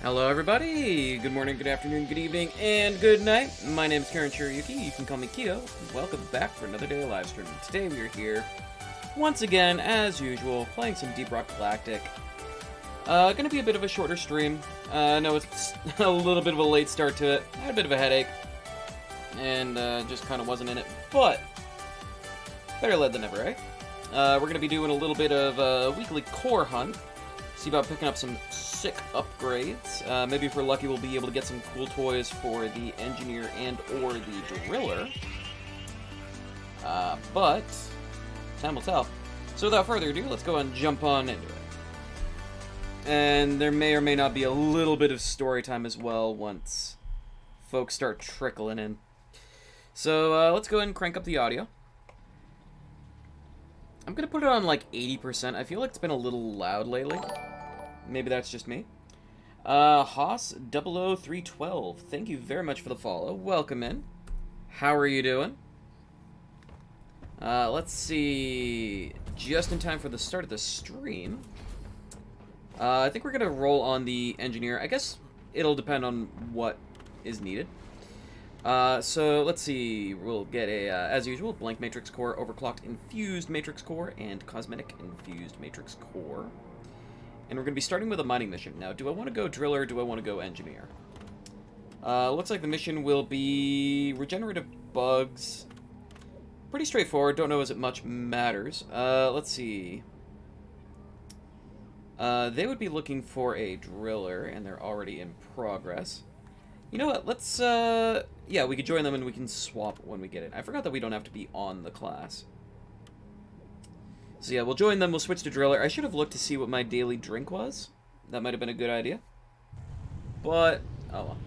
Hello everybody! Good morning, good afternoon, good evening, and good night. My name is Karen Shiryuki, you can call me Kyo. Welcome back for another day of live streaming. Today we are here, once again, as usual, playing some Deep Rock Galactic. Gonna be a bit of a shorter stream. I know it's a little bit of a late start to it. I had a bit of a headache, and just kind of wasn't in it, but better late than never, eh? We're gonna be doing a little bit of a weekly core hunt. See about picking up some sick upgrades. Maybe if we're lucky, we'll be able to get some cool toys for the engineer and or the driller. But time will tell. So without further ado, let's go and jump on into it. And there may or may not be a little bit of story time as well once folks start trickling in. So let's go ahead and crank up the audio. I'm gonna put it on like 80%. I feel like it's been a little loud lately. Maybe that's just me. Haas 00312, thank you very much for the follow. Welcome in. How are you doing? Let's see. Just in time for the start of the stream. I think we're gonna roll on the engineer. I guess it'll depend on what is needed. So let's see, we'll get a, as usual, blank matrix core, overclocked infused matrix core, and cosmetic infused matrix core. And we're going to be starting with a mining mission. Now, do I want to go driller or do I want to go engineer? Looks like the mission will be regenerative bugs. Pretty straightforward, don't know as it much matters. Let's see. They would be looking for a driller, and they're already in progress. You know what, let's, yeah, we could join them and we can swap when we get it. I forgot that we don't have to be on the class. So yeah, we'll join them, we'll switch to driller. I should have looked to see what my daily drink was. That might have been a good idea. But, oh well.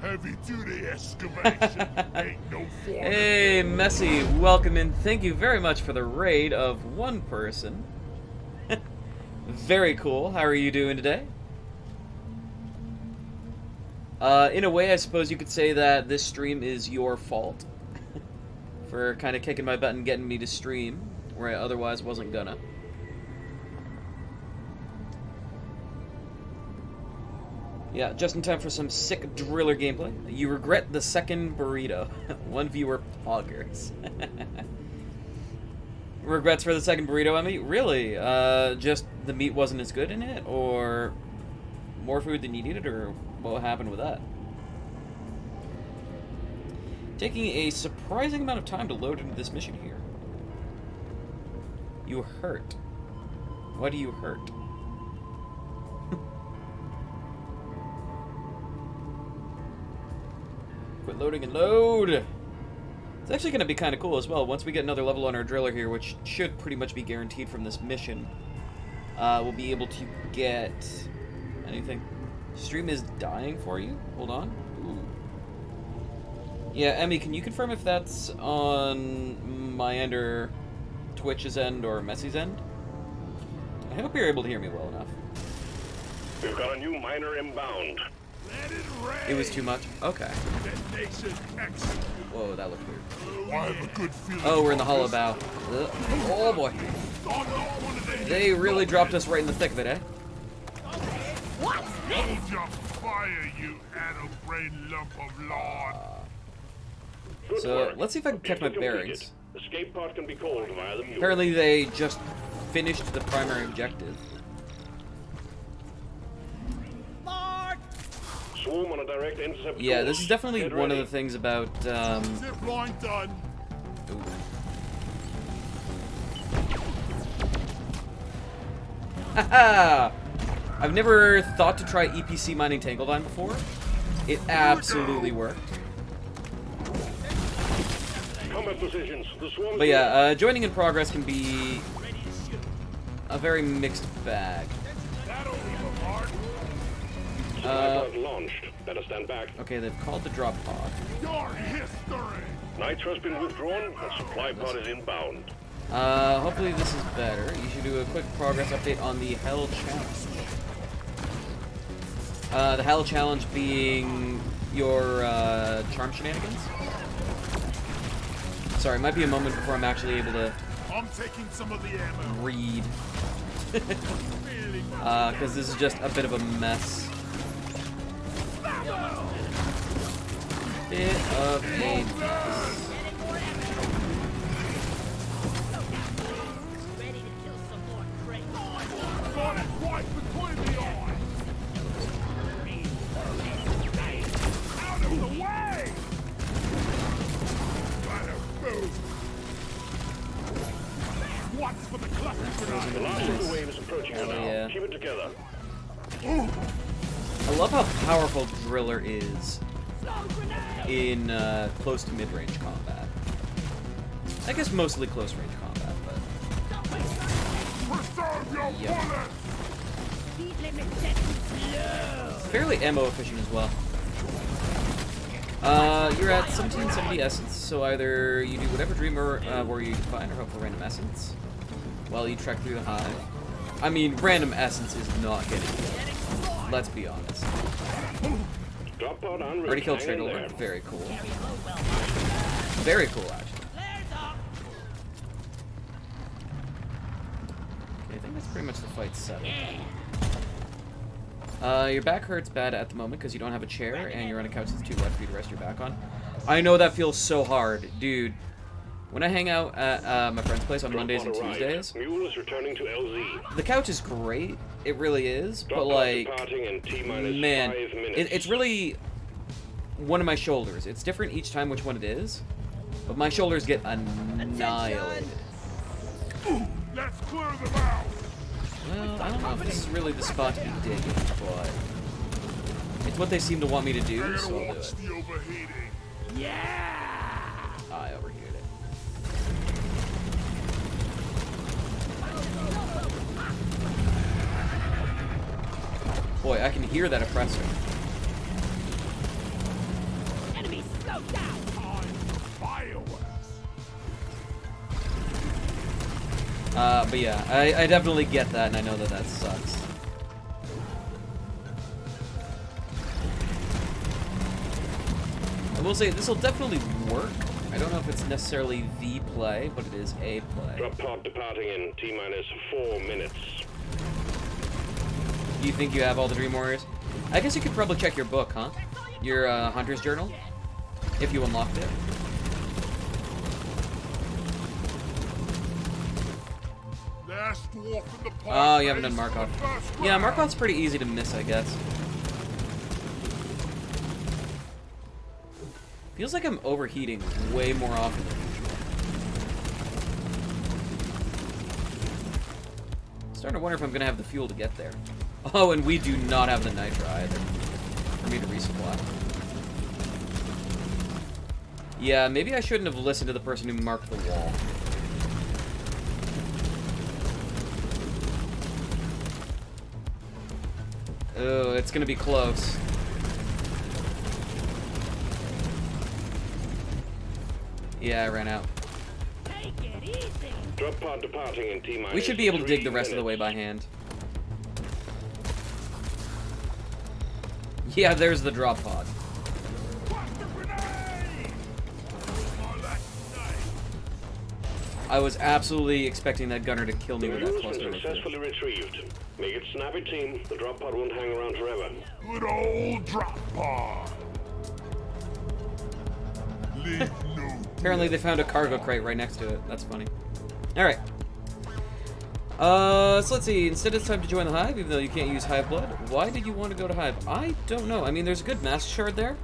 Heavy duty excavation ain't no form. Hey, Messy, welcome in. Thank you very much for the raid of one person. Very cool. How are you doing today? In a way, I suppose you could say that this stream is your fault for kind of kicking my butt and getting me to stream where I otherwise wasn't gonna. Yeah, just in time for some sick driller gameplay. You regret the second burrito. One viewer poggers. Regrets for the second burrito, Emmy? Really? Just the meat wasn't as good in it? Or more food than you needed? Or what happened with that? Taking a surprising amount of time to load into this mission here. You hurt. Why do you hurt? Quit loading and load! It's actually going to be kind of cool as well. Once we get another level on our driller here, which should pretty much be guaranteed from this mission, we'll be able to get anything. Stream is dying for you? Hold on. Ooh. Yeah, Emmy, can you confirm if that's on my end or Twitch's end or Messy's end? I hope you're able to hear me well enough. We've got a new miner inbound. Let it rain. It was too much? Okay. Detonation execute. Whoa, that looked weird. I have a good feeling. Oh, we're in the hollow bow. Ugh. Oh boy. They really dropped us right in the thick of it, eh? Hold your fire, you atom-brain lump of lard. Good So, work. let's see if I can catch my Objective bearings. completed. Escape pod can be called via the mule. Apparently they just finished the primary objective. Swarm on a direct intercept Yeah, course. this is definitely Get one of ready. the things about, Zip line done. Ooh. Haha! I've never thought to try EPC mining Tanglevine before. It absolutely worked. Combat positions. The swarm. But yeah, joining in progress can be a very mixed bag. That'll leave a mark. Pod launched. Better stand back. Okay, they've called the drop pod. Your history. Nitro has been withdrawn, and supply pod is inbound. Hopefully this is better. You should do a quick progress update on the Hell Challenge. The Hell Challenge being your, charm shenanigans. Sorry, it might be a moment before I'm actually able to I'm taking some of the ammo. read Because this is just a bit of a mess. Bit of a mess. Got it right between the eyes! Out of the way! Gotta move! What's for the cluster The grenade? last of the wave is approaching you now. yeah. Keep it together. I love how powerful Driller is in close to mid-range combat. I guess mostly close-range combat, but Preserve your bullets! fairly ammo efficient as well. You're at 1770 essence, so either you do whatever dreamer where you find or hope for random essence while you trek through the hive. I mean, random essence is not getting good. Let's be honest. Drop pod on route. Already killed Hang in Trade there. Very cool. Very cool, actually. Okay, I think that's pretty much the fight settled. Your back hurts bad at the moment because you don't have a chair and you're on a couch that's too wet for you to rest your back on. I know that feels so hard, dude. When I hang out at my friend's place on Drop Mondays and pod arrived. Tuesdays, Mule is returning to LZ. the couch is great. It really is, Drop but pod like, departing in T-minus man, 5 minutes. it's really one of my shoulders. It's different each time which one it is, but my shoulders get annihilated. Let's clear them out! Well, I don't know if this is really the spot to be digging, but it's what they seem to want me to do, Gotta so I'll do watch it. the overheating. I overheated it. Boy, I can hear that oppressor. Fireworks! But yeah, I definitely get that, and I know that that sucks. I will say, this will definitely work. I don't know if it's necessarily the play, but it is a play. Drop pod departing in T-minus 4 minutes. Do you think you have all the Dream Warriors? I guess you could probably check your book, huh? Your Hunter's Journal? If you unlocked it. Last dwarf in the pod Oh, you haven't phase done Markov. for the first Yeah, round. Markov's pretty easy to miss, I guess. Feels like I'm overheating way more often than usual. Starting to wonder if I'm gonna have the fuel to get there. Oh, and we do not have the nitro either for me to resupply. Yeah, maybe I shouldn't have listened to the person who marked the wall. Oh, it's gonna be close. Yeah, I ran out. Drop pod departing in T-minus We should be able to dig 3 the rest of the way minutes. by hand. Yeah, there's the drop pod. Cluster grenade! Oh, that's nice. I was absolutely expecting that gunner to kill me The with that mule's cluster. been right successfully retrieved. Make it snappy, team. The drop pod won't hang around forever. Good old drop pod. Leave no. Apparently they found a cargo crate right next to it. That's funny. Alright. So let's see. Instead it's time to join the Hive, even though you can't use Hive Blood. Why did you want to go to Hive? I don't know. I mean, there's a good Master Shard there.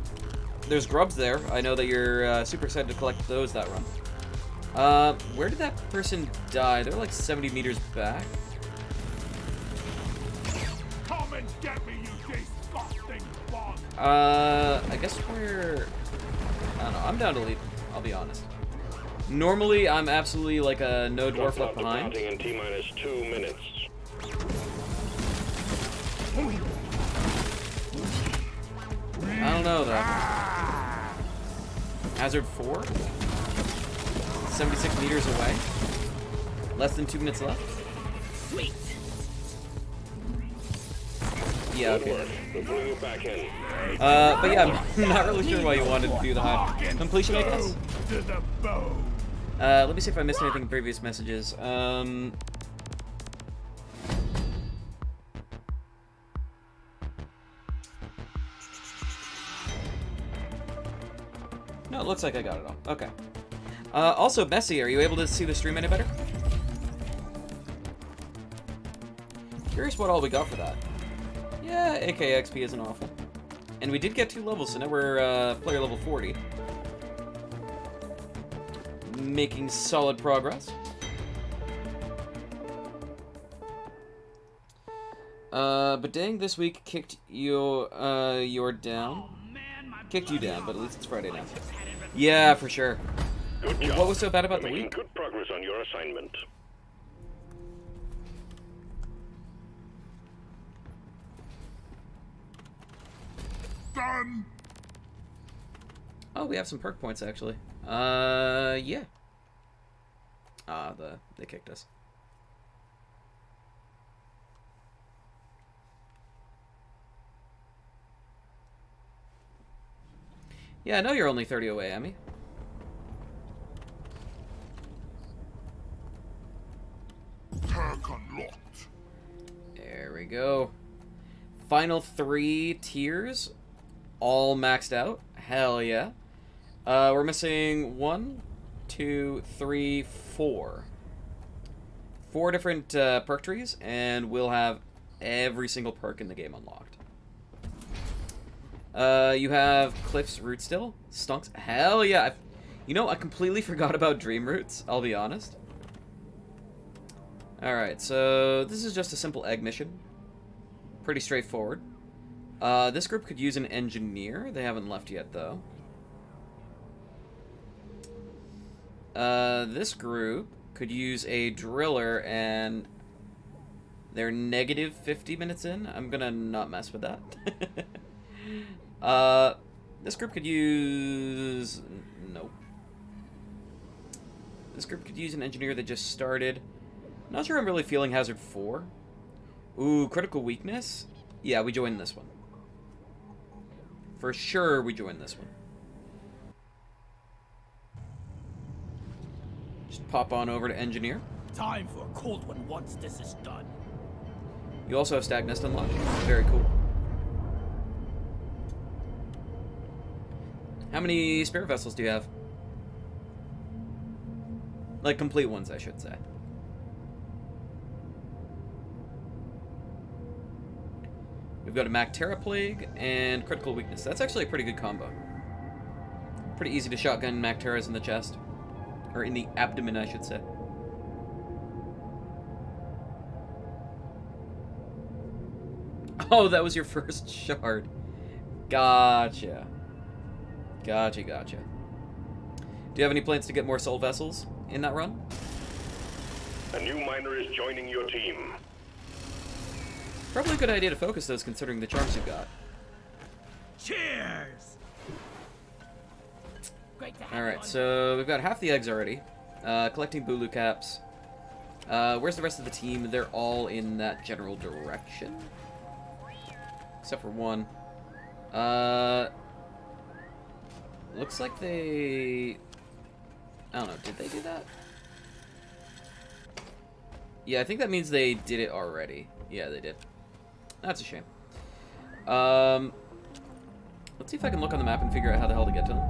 There's grubs there. I know that you're super excited to collect those that run. Where did that person die? They're like 70 meters back. Come and get me, you disgusting bug. I guess we're... I don't know. I'm down to leave. I'll be honest. Normally, I'm absolutely like a no Drop dwarf left pod behind. departing in T-minus 2 minutes. I don't know, though. Hazard 4? 76 meters away? Less than 2 minutes left? Sweet. Yeah, Good okay. work. We're pulling you back in. But yeah, I'm not really sure why you wanted to do the Hive. Completion, I guess? To the bone. Let me see if I missed anything in previous messages. looks like I got it all. Okay. Also, Messi, are you able to see the stream any better? Curious what all we got for that. Yeah, AKXP isn't awful. And we did get 2 levels, so now we're player level 40. Making solid progress. But dang, this week kicked you down. Kicked you down, but at least it's Friday now. Yeah, for sure. Good job. What was so bad about the You're making week? good progress on your assignment. Done. Oh, we have some perk points actually. Yeah. They kicked us. Yeah, I know you're only 30 away, Emmy. Perk unlocked. There we go. Final 3 tiers, all maxed out. Hell yeah. We're missing 1, 2, 3, 4. 4 different perk trees, and we'll have every single perk in the game unlocked. You have Cliff's Root still? Stunks? Hell yeah. You know, I completely forgot about Dream Roots, I'll be honest. Alright, so this is just a simple egg mission. Pretty straightforward. This group could use an engineer. They haven't left yet, though. This group could use a driller, and they're negative 50 minutes in. I'm gonna not mess with that. This group could use... Nope. This group could use an engineer that just started. Not sure I'm really feeling Hazard 4. Ooh, Critical Weakness? Yeah, we join this one. For sure, we join this one. Just pop on over to Engineer. Time for a cold one once this is done. You also have Stag Nest unlocked. Very cool. How many spare vessels do you have? Like, complete ones, I should say. We've got a Mactera Plague and Critical Weakness. That's actually a pretty good combo. Pretty easy to shotgun Macteras in the chest. Or in the abdomen, I should say. Oh, that was your first shard. Gotcha. Gotcha. Do you have any plans to get more soul vessels in that run? A new miner is joining your team. Probably a good idea to focus those considering the charms you've got. Cheers! Great to have you Alright, on. so we've got half the eggs already. Collecting Bulu caps. Where's the rest of the team? They're all in that general direction. Except for one. Looks like they... I don't know, did they do that? Yeah, I think that means they did it already. Yeah, they did. That's a shame. Let's see if I can look on the map and figure out how the hell to get to them.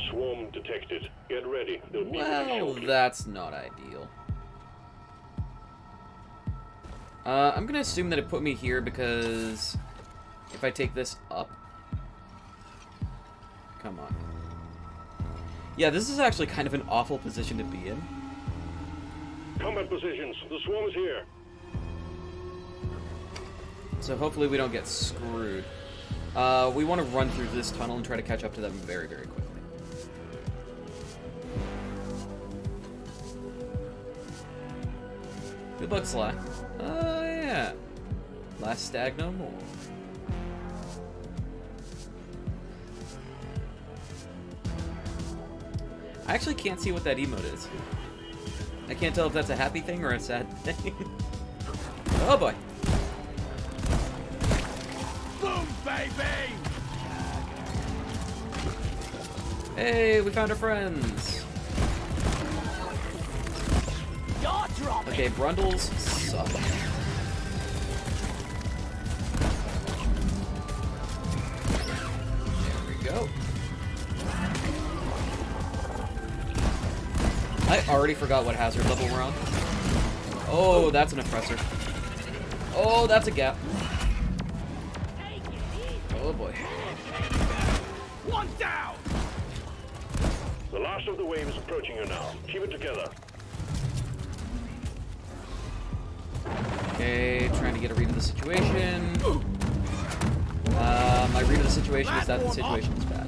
Swarm detected. Get ready. They'll be Well, here shortly. that's not ideal. I'm gonna assume that it put me here because if I take this up... Come on. Yeah, this is actually kind of an awful position to be in. Combat positions. The swarm is here. So hopefully we don't get screwed. We want to run through this tunnel and try to catch up to them very, very quickly. Good luck, Sly. Oh, yeah. Last stag no more. I actually can't see what that emote is. I can't tell if that's a happy thing or a sad thing. Oh boy. Boom, baby! Hey, we found our friends. You're dropping! Okay, Brundles suck. There we go. I already forgot what hazard level we're on. Oh, that's an oppressor. Oh, that's a gap. Oh boy. One down! The last of the wave is approaching you now. Keep it together. Okay, trying to get a read of the situation. My read of the situation is that the situation is bad.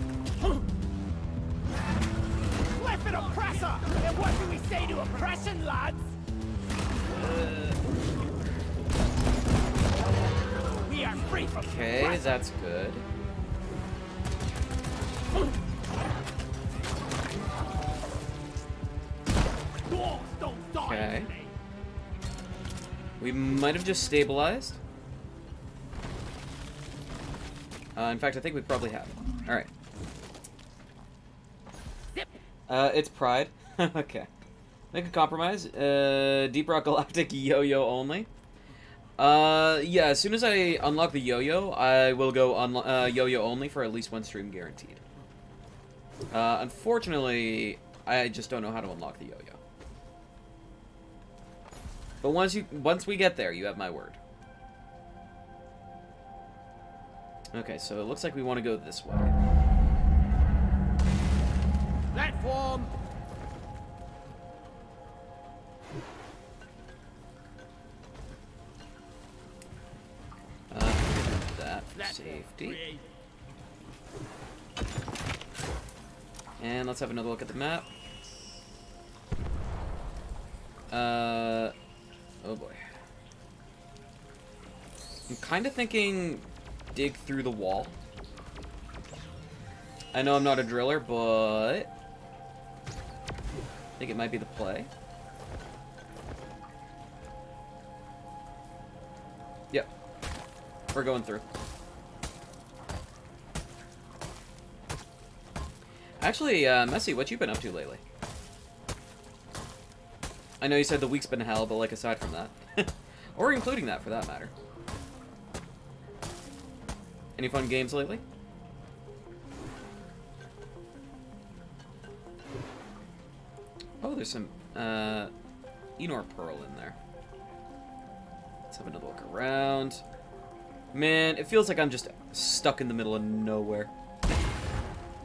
Left an oppressor! And what do we say to oppression, lads? We are free from Okay, oppression. that's good. Dwarves don't die Okay. easily. We might have just stabilized. In fact, I think we probably have. Alright. Zip. It's Pride. Okay. Make a compromise. Deep Rock Galactic Yo-Yo only. Yeah, as soon as I unlock the Yo-Yo, I will go Yo-Yo only for at least one stream guaranteed. Unfortunately, I just don't know how to unlock the Yo-Yo. But once we get there, you have my word. Okay, so it looks like we want to go this way. Platform. That for safety. And let's have another look at the map. Oh boy. I'm kind of thinking dig through the wall. I know I'm not a driller, but I think it might be the play. Yep. We're going through. Actually, Messi, what you been up to lately? I know you said the week's been hell, but like aside from that. Or including that, for that matter. Any fun games lately? Oh, there's some Enor Pearl in there. Let's have another look around. Man, it feels like I'm just stuck in the middle of nowhere.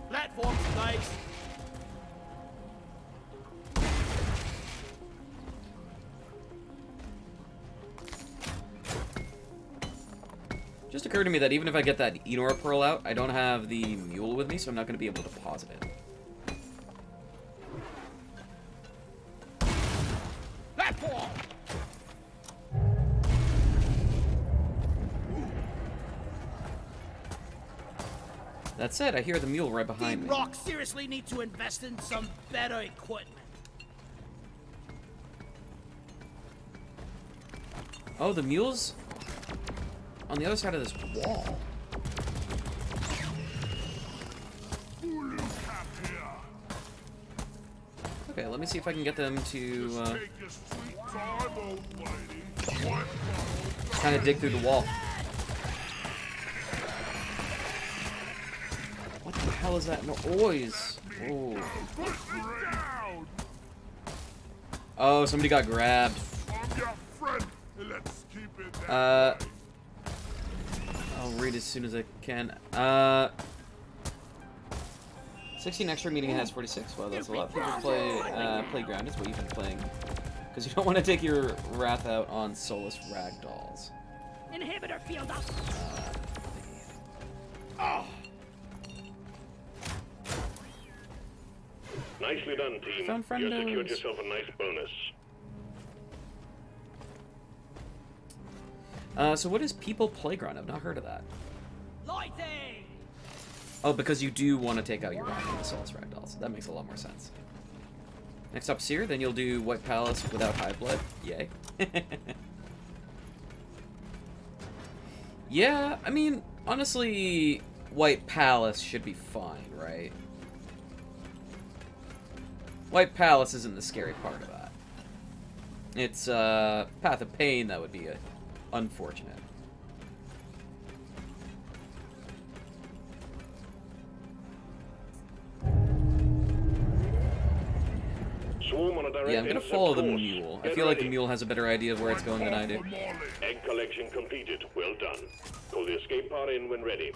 Platform snipes. Just occurred to me that even if I get that Enor Pearl out, I don't have the mule with me, so I'm not going to be able to deposit it. Platform. That said, I hear the mule right behind Deep me. Rock seriously need to invest in some better equipment. Oh, the mule's on the other side of this wall. Ulu cap here. Okay, let me see if I can get them to Take your sweet time, old lady. What? kind of dig through the wall. What the hell is that noise? Oh. Put me down. Oh, somebody got grabbed. I'm your friend. Let's keep it that way. I'll read as soon as I can. 16 extra meeting has 46. Well, that's a lot. People play Playground is what you've been playing. Because you don't want to take your wrath out on soulless ragdolls. Inhibitor field up. Nicely done, team. Found You secured friendos. yourself a nice bonus. So what is People Playground? I've not heard of that. Lighting. Oh, because you do want to take out your wrath on the soulless ragdolls. That makes a lot more sense. Next up, Seer. Then you'll do White Palace without High Blood. Yay. Yeah, I mean, honestly, White Palace should be fine, right? White Palace isn't the scary part of that. It's, Path of Pain that would be unfortunate. Swarm on a direct Yeah, I'm gonna intercept follow the course. mule. I Get feel like the ready. mule has a better idea of where it's going than I do. Egg collection completed. Well done. Call the escape pod in when ready.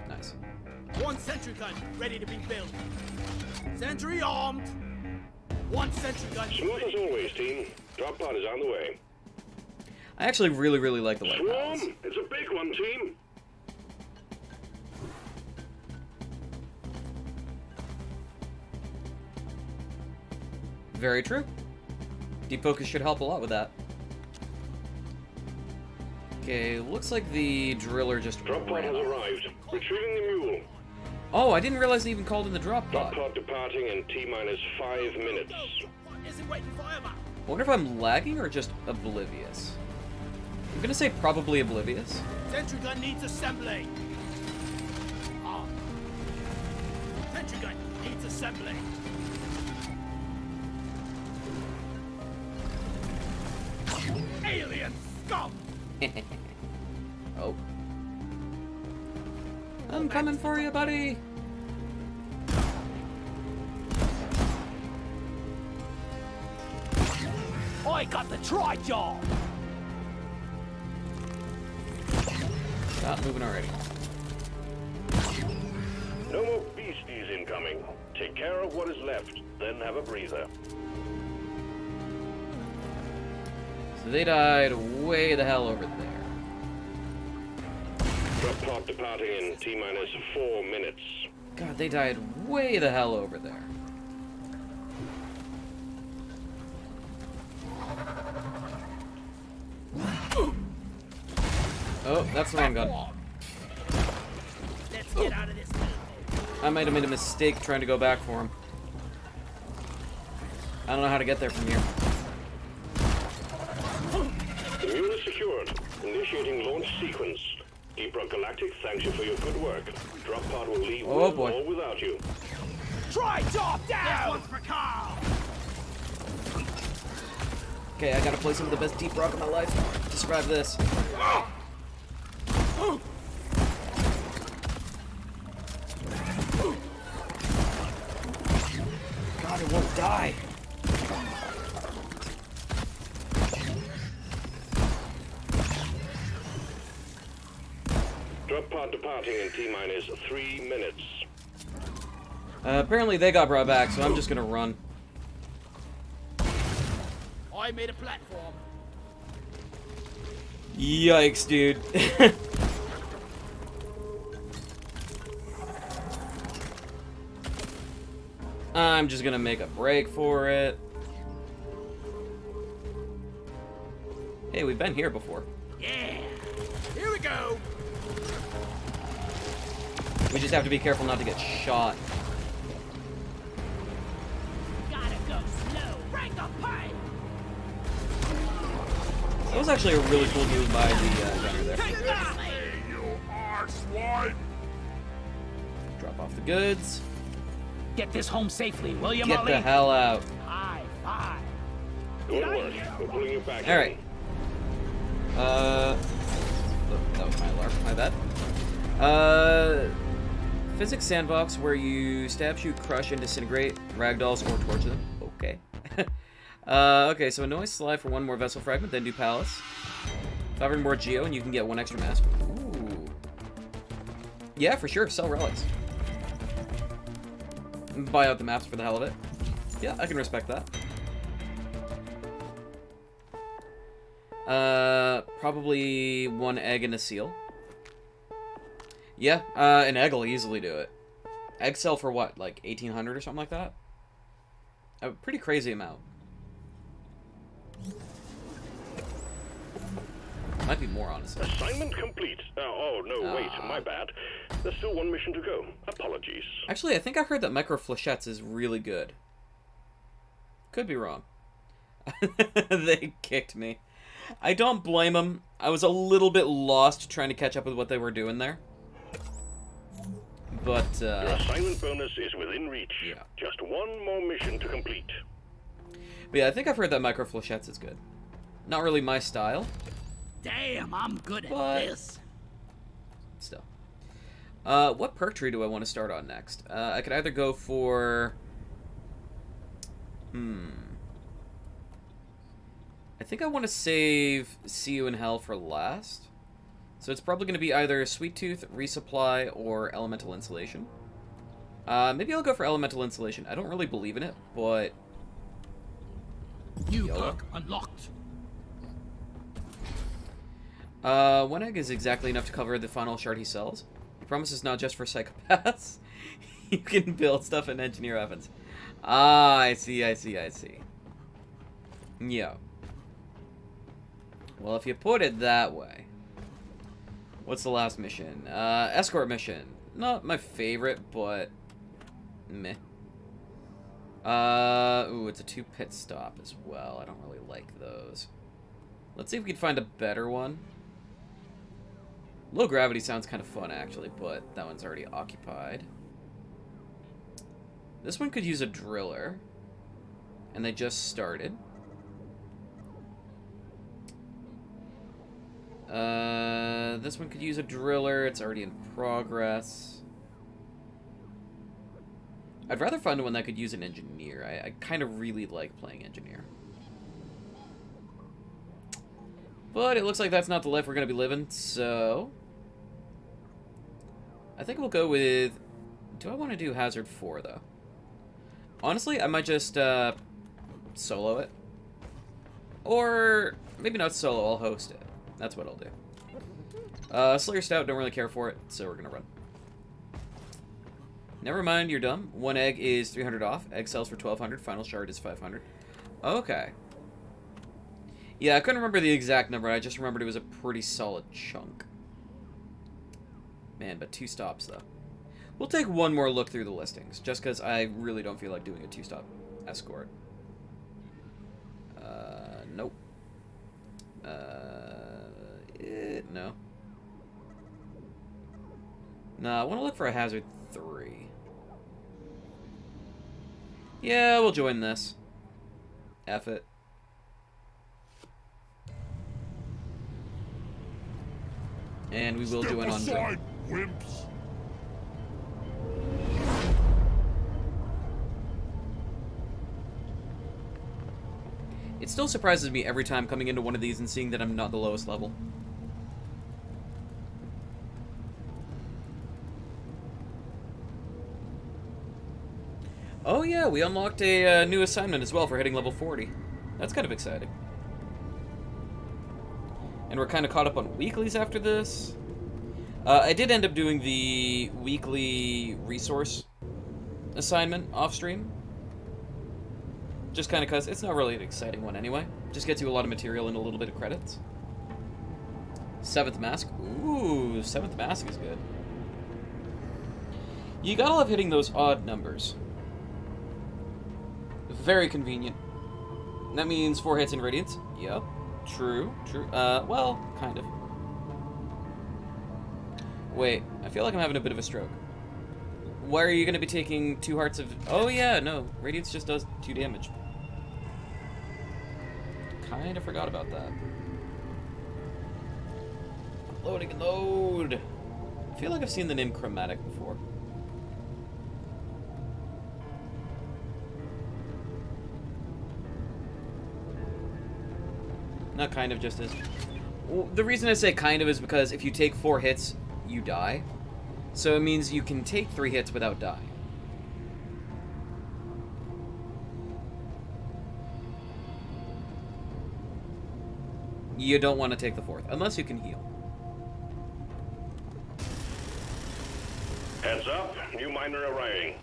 Nice. One sentry gun ready to be built. Sentry armed. One sentry gun Smooth as ready. always, team. Drop pod is on the way. I actually really like the White Palace. Swarm! It's a big one, team. Very true. Deep focus should help a lot with that. Okay, looks like the driller just Drop pod ran has off. arrived. Retrieving the mule. Oh, I didn't realize they even called in the drop Drop pod. pod departing in T-minus 5 minutes. What is it waiting for ever? I wonder if I'm lagging or just oblivious. I'm gonna say probably oblivious. Sentry gun needs assembly. Ah. Sentry gun needs assembly. Alien scum! Oh. I'm coming for you, buddy! I got the tri-jaw! Stop moving already. No more beasties incoming. Take care of what is left, then have a breather. So they died way the hell over there. Drop pod departing in T-minus 4 minutes. God, they died way the hell over there. Oh, that's the wrong gun. Let's get out of this. I might have made a mistake trying to go back for him. I don't know how to get there from here. The mule is secured. Initiating launch sequence. Deep Rock Galactic thanks you for your good work. Drop pod will leave Oh, with boy. or without you. Tri-jaw down! This one's for Carl! Okay, I gotta play some of the best deep rock of my life to survive this. God, it won't die. Drop pod departing in T-minus 3 minutes. Apparently they got brought back, so I'm just gonna run. I made a platform. Yikes, dude. I'm just gonna make a break for it. Hey, we've been here before. Yeah! Here we go! We just have to be careful not to get shot. Gotta go slow. Break the pipe! That was actually a really cool move by the gunner there. Take that! Hey, you arsewine! Drop off the goods. Get this home safely, will you, Get Molly? the hell out. High five. Good work. We're pulling you back. All right. Oh, that was my alarm. My bad. Physics sandbox where you stab, shoot, crush, and disintegrate ragdolls or torture them. Okay. Okay, so annoy Sly for one more vessel fragment, then do Palace. 500 more Geo, and you can get one extra mask. Ooh. Yeah, for sure. Sell relics. Buy out the maps for the hell of it. Yeah, I can respect that. Probably one egg and a seal. Yeah, an egg will easily do it. Eggs sell for what, like 1,800 or something like that? A pretty crazy amount. Might be more, honestly. Assignment complete. Oh, no, wait. My bad. There's still one mission to go. Apologies. Actually, I think I heard that Micro Flechettes is really good. Could be wrong. They kicked me. I don't blame them. I was a little bit lost trying to catch up with what they were doing there. But, Your assignment bonus is within reach. Yeah. Just one more mission to complete. but yeah, I think I've heard that Micro Flechettes is good. Not really my style, Damn, I'm good at But- this. still. What perk tree do I want to start on next? I could either go for I think I want to save See You in Hell for last. So it's probably going to be either Sweet Tooth, Resupply, or Elemental Insulation. Maybe I'll go for Elemental Insulation. I don't really believe in it, but... New Yellow. perk unlocked. One egg is exactly enough to cover the final shard he sells. He promises not just for psychopaths. You can build stuff and engineer weapons. Ah, I see. Yeah. Well, if you put it that way. What's the last mission? Escort mission. Not my favorite, but... meh. Ooh, it's a 2 pit stop as well. I don't really like those. Let's see if we can find a better one. Low gravity sounds kind of fun, actually, but that one's already occupied. This one could use a driller. And they just started. This one could use a driller. It's already in progress. I'd rather find one that could use an engineer. I kind of really like playing engineer. But it looks like that's not the life we're going to be living, so... I think we'll go with... Do I want to do Hazard 4, though? Honestly, I might just solo it. Or maybe not solo, I'll host it. That's what I'll do. Slayer Stout, don't really care for it, so we're going to run. Never mind, you're dumb. 1 egg is 300 off. Egg sells for 1,200. Final shard is 500. Okay. Yeah, I couldn't remember the exact number. I just remembered it was a pretty solid chunk. Man, but 2 stops, though. We'll take one more look through the listings, just because I really don't feel like doing a 2-stop escort. Nope. No. No, I want to look for a Hazard 3. Yeah, we'll join this. F it. And we will do an on-jump. Step aside, wimps. It still surprises me every time coming into one of these and seeing that I'm not the lowest level. Oh yeah, we unlocked a new assignment as well for hitting level 40. That's kind of exciting. And we're kind of caught up on weeklies after this. I did end up doing the weekly resource assignment off-stream. Just kind of because it's not really an exciting one anyway. Just gets you a lot of material and a little bit of credits. 7th Mask. Ooh, 7th Mask is good. You gotta love hitting those odd numbers. Very convenient. That means 4 hits in Radiance. Yep. True. Well, kind of. Wait, I feel like I'm having a bit of a stroke. Why are you going to be taking 2 hearts of... Oh, yeah, no. Radiance just does 2 damage. Kind of forgot about that. Loading and load. I feel like I've seen the name Chromatic before. Not kind of, just as... Well, the reason I say kind of is because if you take 4 hits, you die. So it means you can take 3 hits without dying. You don't want to take the 4th, unless you can heal. Heads up, new miner arriving.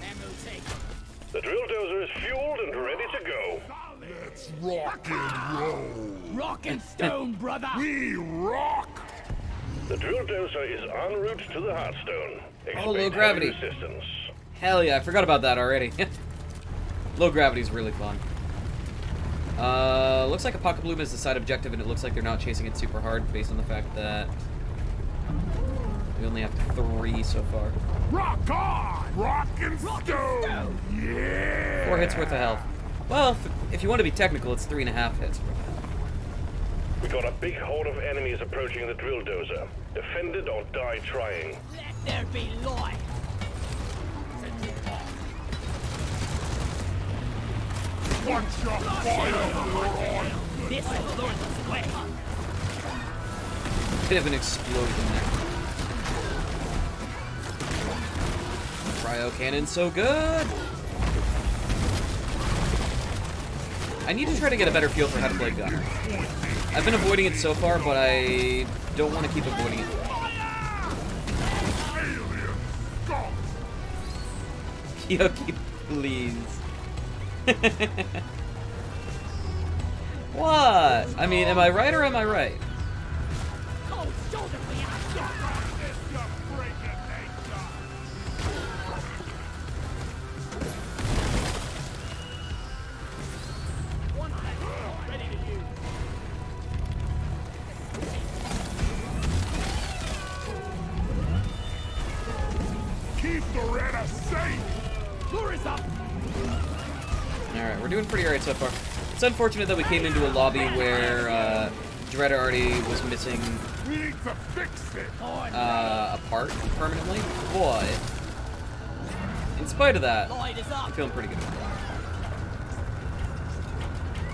Ammo take. The drill dozer is fueled and ready to go. Let's rock and roll. Rock and stone, brother. We rock. The drill dozer is en route to the Heartstone. Expect low gravity. heavy resistance. Hell yeah, I forgot about that already. Low gravity is really fun. Looks like Apoca Bloom is the side objective, and it looks like they're not chasing it super hard based on the fact that we only have 3 so far. Rock on. Rock and stone. Yeah. 4 hits worth of health. Well, if you want to be technical, it's 3.5 hits worth of health. We got a big horde of enemies approaching the drill dozer. Defend it or die trying. Let there be light. Sentry off. Watch your fire, moron! This will lure us away. Bit of an explosion there. Cryo cannon, so good! I need to try to get a better feel for how to play Gunner. I've been avoiding it so far, but I don't want to keep avoiding it. Yoki, please. What? I mean, am I right or am I right? Cold shoulder for you. One second. Ready to use. Keep Doretta safe! Lure is up. Alright, we're doing pretty alright so far. It's unfortunate that we came into a lobby where Doretta already was missing We need to fix it! a part permanently, but in spite of that, Lloyd is I'm up. feeling pretty good.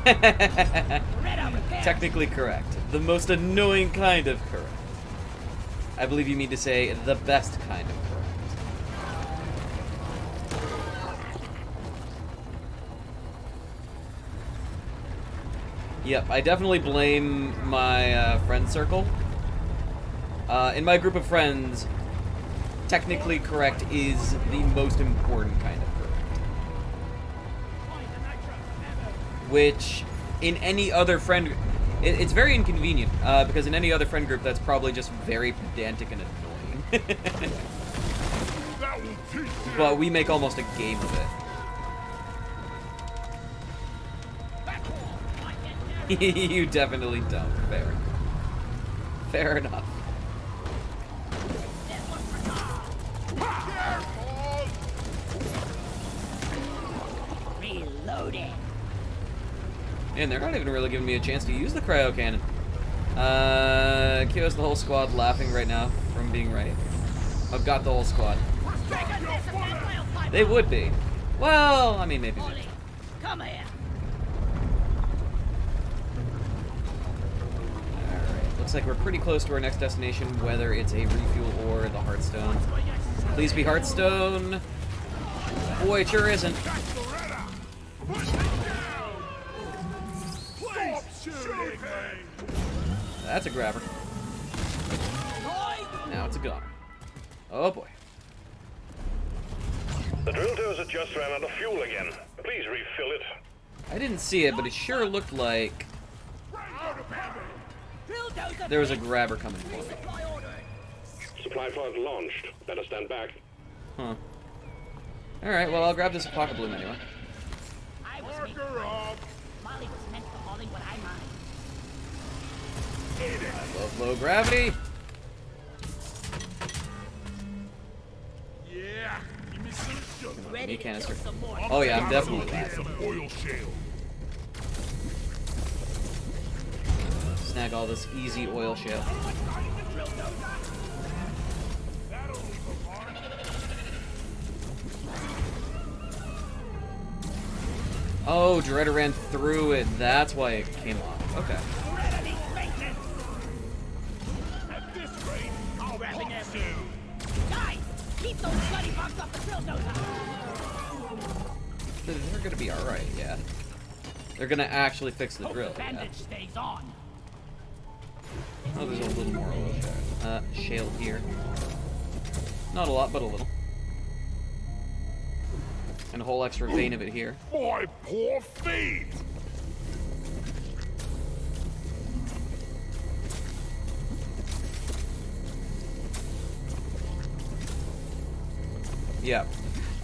Red repair. Technically correct. The most annoying kind of correct. I believe you mean to say the best kind of correct. Yep, I definitely blame my friend circle. In my group of friends, technically correct is the most important kind of correct. Which, in any other friend... It's very inconvenient, because in any other friend group, that's probably just very pedantic and annoying. That will teach you! But we make almost a game of it. You definitely don't. Fair. Fair enough. Reloading. And they're not even really giving me a chance to use the cryo cannon. Kyo's the whole squad laughing right now from being right. I've got the whole squad. They would be. Well, I mean, maybe. Ollie, come here. Alright, looks like we're pretty close to our next destination, whether it's a refuel or the Hearthstone. Please be Hearthstone. Boy, it sure isn't. Stop shooting! That's a grabber. Now it's a gunner. Oh boy. The drill dozer just ran out of fuel again. Please refill it. I didn't see it, but it sure looked like there was a grabber coming for me. Supply pod launched. Better stand back. Huh. Alright, well, I'll grab this pocket bloom anyway. I was Mark her up! Molly was meant for hauling what I mind. I love low gravity. Yeah! Give me some sugar! Ready Me to canister. kill some more. Oh yeah, I'm definitely Get that. some oil shale. Snag all this easy oil shale. That'll leave a mark. Oh, Doretta ran through it. That's why it came off. Okay. At this rate, I'll Wrapping pump everything. you! Guys, keep those bloody bugs off the drill dozer. They're gonna be alright, yeah. They're gonna actually fix the Hope drill, the yeah. bandage stays on. Oh, there's a little more oil there. Shale here. Not a lot, but a little. And a whole extra vein of it here. My poor feet! Yeah.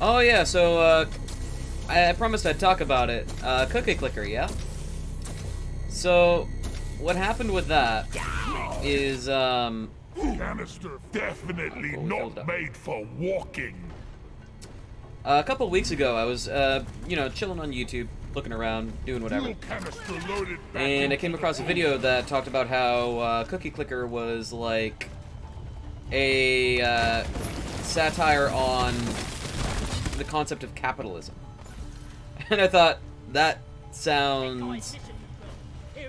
Oh yeah, so I promised I'd talk about it. Cookie Clicker, yeah? So, what happened with that is, Canister definitely Oh, hold not up. made for walking. a couple weeks ago I was, you know, chilling on YouTube, looking around, doing whatever. Fuel canister loaded back And I into came the across a tank. video that talked about how Cookie Clicker was like a satire on the concept of capitalism. And I thought, that sounds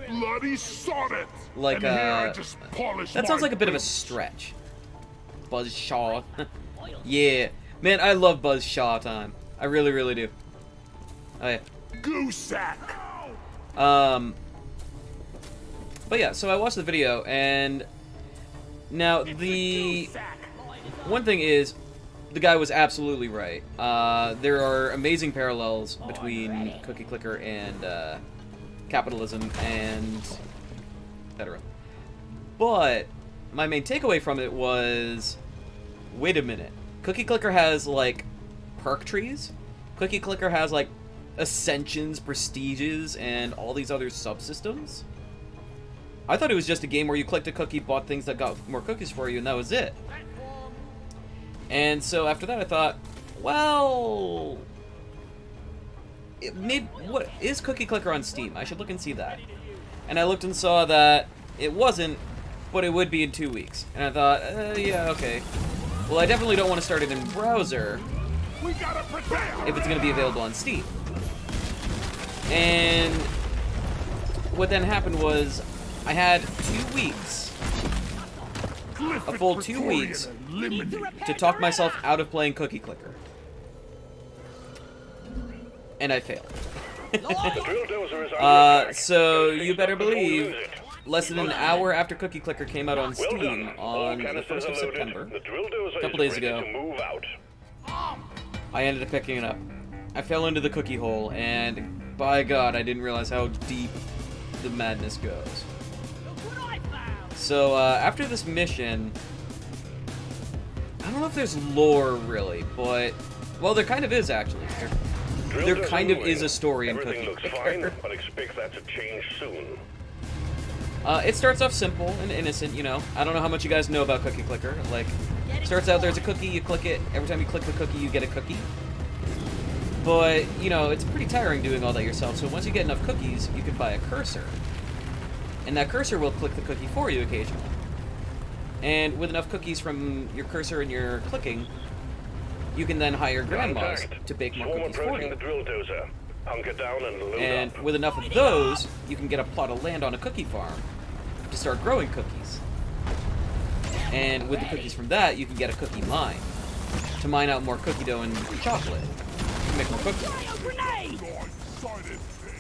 Bloody sonnet! like and here I just polish that sounds my like a bit of a boots. stretch. Buzzsaw. Yeah. Man, I love Buzzsaw time. I really, really do. Oh yeah. Goosack! But yeah, so I watched the video, and now the one thing is, the guy was absolutely right. There are amazing parallels between Cookie Clicker and capitalism and etc. But my main takeaway from it was, wait a minute. Cookie Clicker has, like, perk trees. Cookie Clicker has, like, ascensions, prestiges, and all these other subsystems. I thought it was just a game where you clicked a cookie, bought things that got more cookies for you, and that was it. And so after that I thought, well... what is Cookie Clicker on Steam? I should look and see that. And I looked and saw that it wasn't, but it would be in 2 weeks. And I thought, yeah, okay. Well, I definitely don't want to start it in browser if it's going to be available on Steam. And what then happened was I had 2 weeks, a full 2 weeks, to talk myself out of playing Cookie Clicker. And I failed. So you better believe, less than an hour after Cookie Clicker came out on Steam on the 1st of September, a couple days ago, I ended up picking it up. I fell into the cookie hole, and by God, I didn't realize how deep the madness goes. So after this mission, I don't know if there's lore really, but, well, there kind of is actually. There kind of is a story in Cookie Clicker. But expect that to change soon. It starts off simple and innocent, you know. I don't know how much you guys know about Cookie Clicker. Like, starts out, there's a cookie, you click it. Every time you click the cookie, you get a cookie. But, you know, it's pretty tiring doing all that yourself. So once you get enough cookies, you can buy a cursor. And that cursor will click the cookie for you occasionally. And with enough cookies from your cursor and your clicking, you can then hire grandmas to bake more cookies for you. And with enough of those, you can get a plot of land on a cookie farm to start growing cookies. And with the cookies from that, you can get a cookie mine to mine out more cookie dough and chocolate to make more cookies.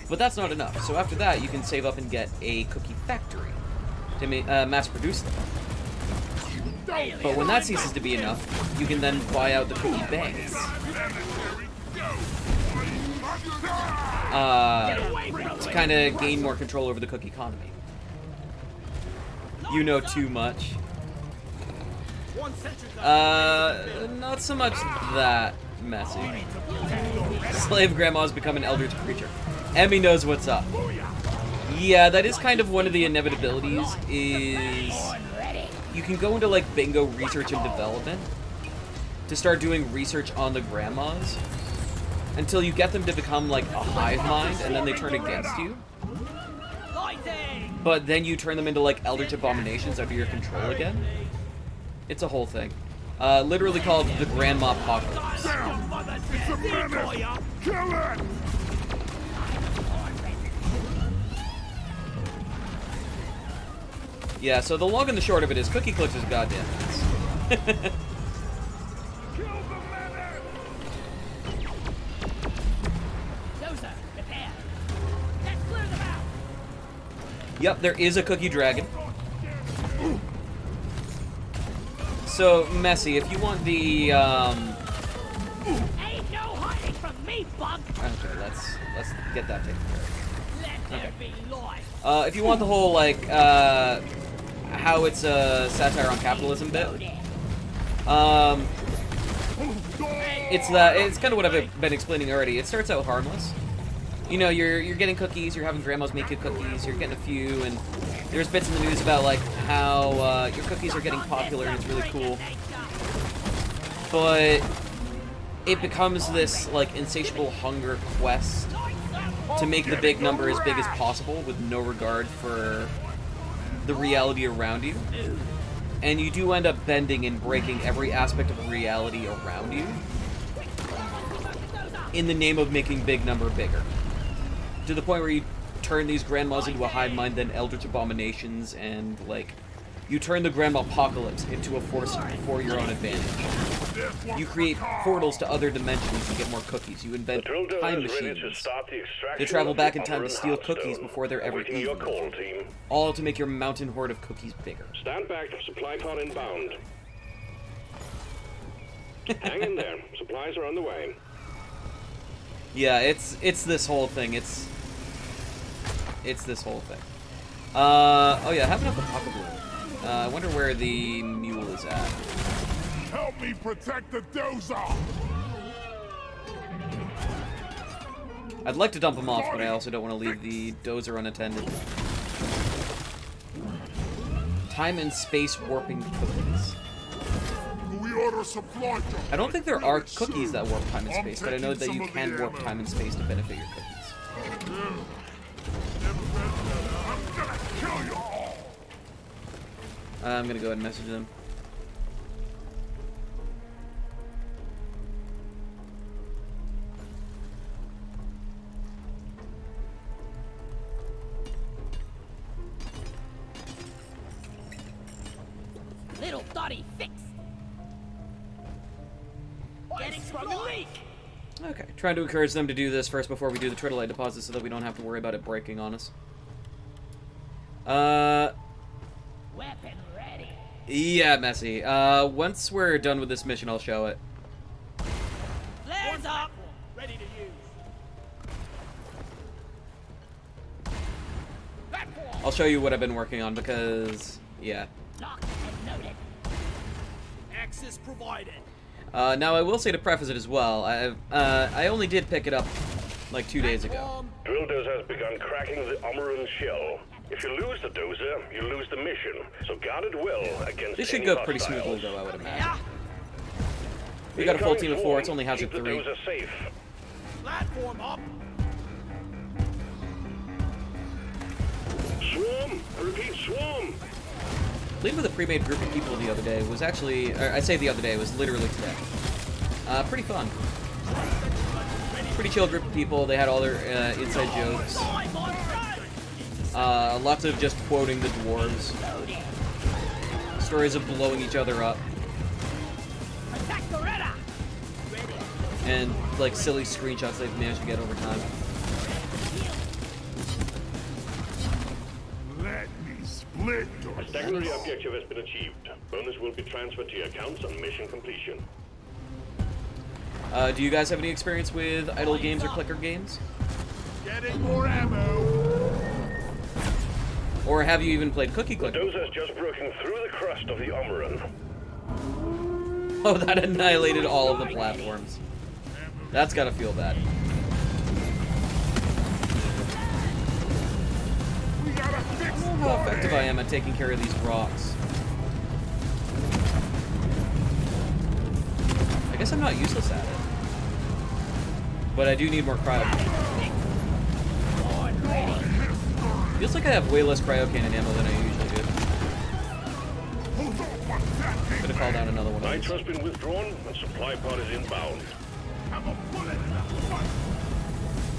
But that's not enough. So after that, you can save up and get a cookie factory to mass produce them. But when that ceases to be enough, you can then buy out the cookie banks. To kind of gain more control over the cookie economy. You know too much. Not so much that messy. Slave grandmas become an eldritch creature. Emmy knows what's up. Yeah, that is kind of one of the inevitabilities, is you can go into, like, bingo research and development to start doing research on the grandmas until you get them to become, like, a hive mind, and then they turn against you. But then you turn them into, like, eldritch abominations under your control again. It's a whole thing. Literally called the Grandma Apocalypse. Yeah, so the long and the short of it is Cookie Clicker's goddamn ass. Yep, there is a cookie dragon. So, Messy, if you want the, Ain't no hiding from me, bug. Okay, let's get that taken care of. Let there be life. If you want the whole, like, how it's a satire on capitalism bit, it's kind of what I've been explaining already. It starts out harmless. You know, you're getting cookies, you're having grandmas make you cookies, you're getting a few, and there's bits in the news about, like, how your cookies are getting popular and it's really cool. But it becomes this, like, insatiable hunger quest to make the big number as big as possible with no regard for the reality around you. And you do end up bending and breaking every aspect of reality around you in the name of making big number bigger. to the point where you turn these grandmas into a hive mind, then eldritch abominations, and like you turn the grandma apocalypse into a force for your own advantage. You create portals to other dimensions to get more cookies. You invent time machines to travel back in time to steal cookies before they're ever eaten. All to make your mountain hoard of cookies bigger. Stand back, supply pod inbound. Hang in there, supplies are on the way. Yeah, it's this whole thing. It's this whole thing. Oh yeah, I have enough of Pocket Balloon. I wonder where the mule is at. Help me protect the dozer! I'd like to dump him off, but I also don't want to leave the dozer unattended. Time and space warping cookies. We order supply drop. I don't think there are cookies that warp time and space, but I know that you can warp time and space to benefit your cookies. I'm gonna kill you all! I'm gonna go ahead and message them. Little Dottie fix. Getting sprung a leak. Okay, trying to encourage them to do this first before we do the Tritolite deposit so that we don't have to worry about it breaking on us. Weapon ready. Yeah, Messy. Once we're done with this mission, I'll show it. Flares up. Ready to use. I'll show you what I've been working on because, yeah. Locked and noted. Access provided. Now I will say to preface it as well, I only did pick it up like 2 days ago. Drill dozer has begun cracking the Omeran shell. If you lose the dozer, you lose the mission. So guard it well against This should any go pretty hostiles. smoothly though, I would imagine. We got a full team of 4, it's only hazard Keep the 3. dozer safe. Platform up. Swarm! I repeat, swarm! Played with a pre-made group of people the other day was actually, or I say the other day, it was literally today. Pretty fun. Pretty chill group of people, they had all their inside jokes. Lots of just quoting the dwarves. Stories of blowing each other up. Attack the Retta. And like silly screenshots they've managed to get over time. Let me split A secondary objective has been achieved. Bonus will be transferred to your accounts on mission completion. Do you guys have any experience with idle games or clicker games? Getting more ammo. Or have you even played Cookie The Clicker? dozer's just broken through the crust of the Omeran. Oh, that annihilated all of the platforms. That's gotta feel bad. We gotta fix I don't know how effective I am at taking care of these rocks. I guess I'm not useless at it. But I do need more cryo. Feels like I have way less cryo cannon ammo than I usually do. Gonna call down another one of these. Nitro's been withdrawn and supply pod is inbound. Have a bullet in that fight.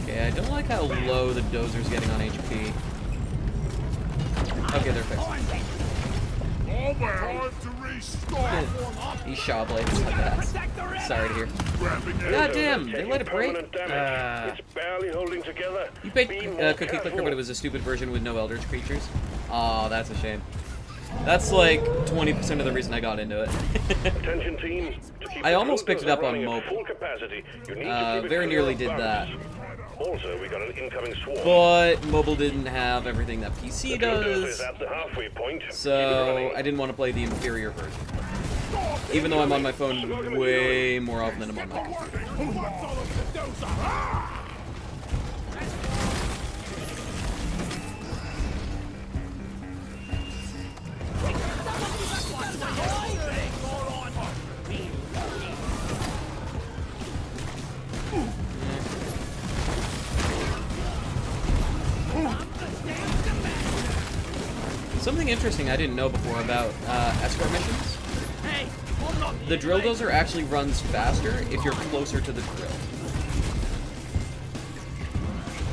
Okay, I don't like how low the dozer's getting on HP. Okay, they're fixed. Time to restart. These Shaw blades are bad. Sorry to hear. God damn, they let it break. Permanent damage. It's barely holding together. You picked Be more Cookie Clicker, careful. but it was a stupid version with no Eldritch creatures. Oh, that's a shame. That's like 20% of the reason I got into it. Attention team. To keep I the almost picked it up on running at mobile. full capacity, you need to keep it Very clear nearly of did that. barriers. Also, we got an incoming swarm. But mobile didn't have everything that PC The drill dozer does, is at the halfway point. Keep it so running. I didn't want to play the inferior version. Even though I'm on my phone way more often than I'm on my computer. Who wants all of the dozer? Ah! Something interesting I didn't know before about escort missions. Hey, hold on. The drill dozer actually runs faster if you're closer to the drill.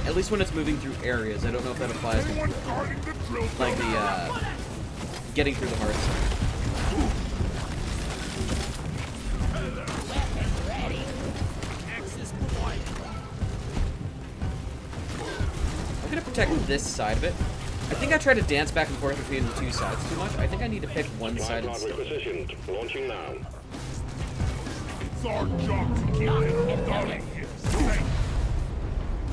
At least when it's moving through areas. I don't know if that applies to, Anyone guarding the drill like, dozer? the, getting through the hearts. Access provided. I'm gonna protect this side of it. I think I try to dance back and forth between the two sides too much. I think I need to pick one Supply side pod instead. requisitioned. Launching now. It's our job to keep it going here safe.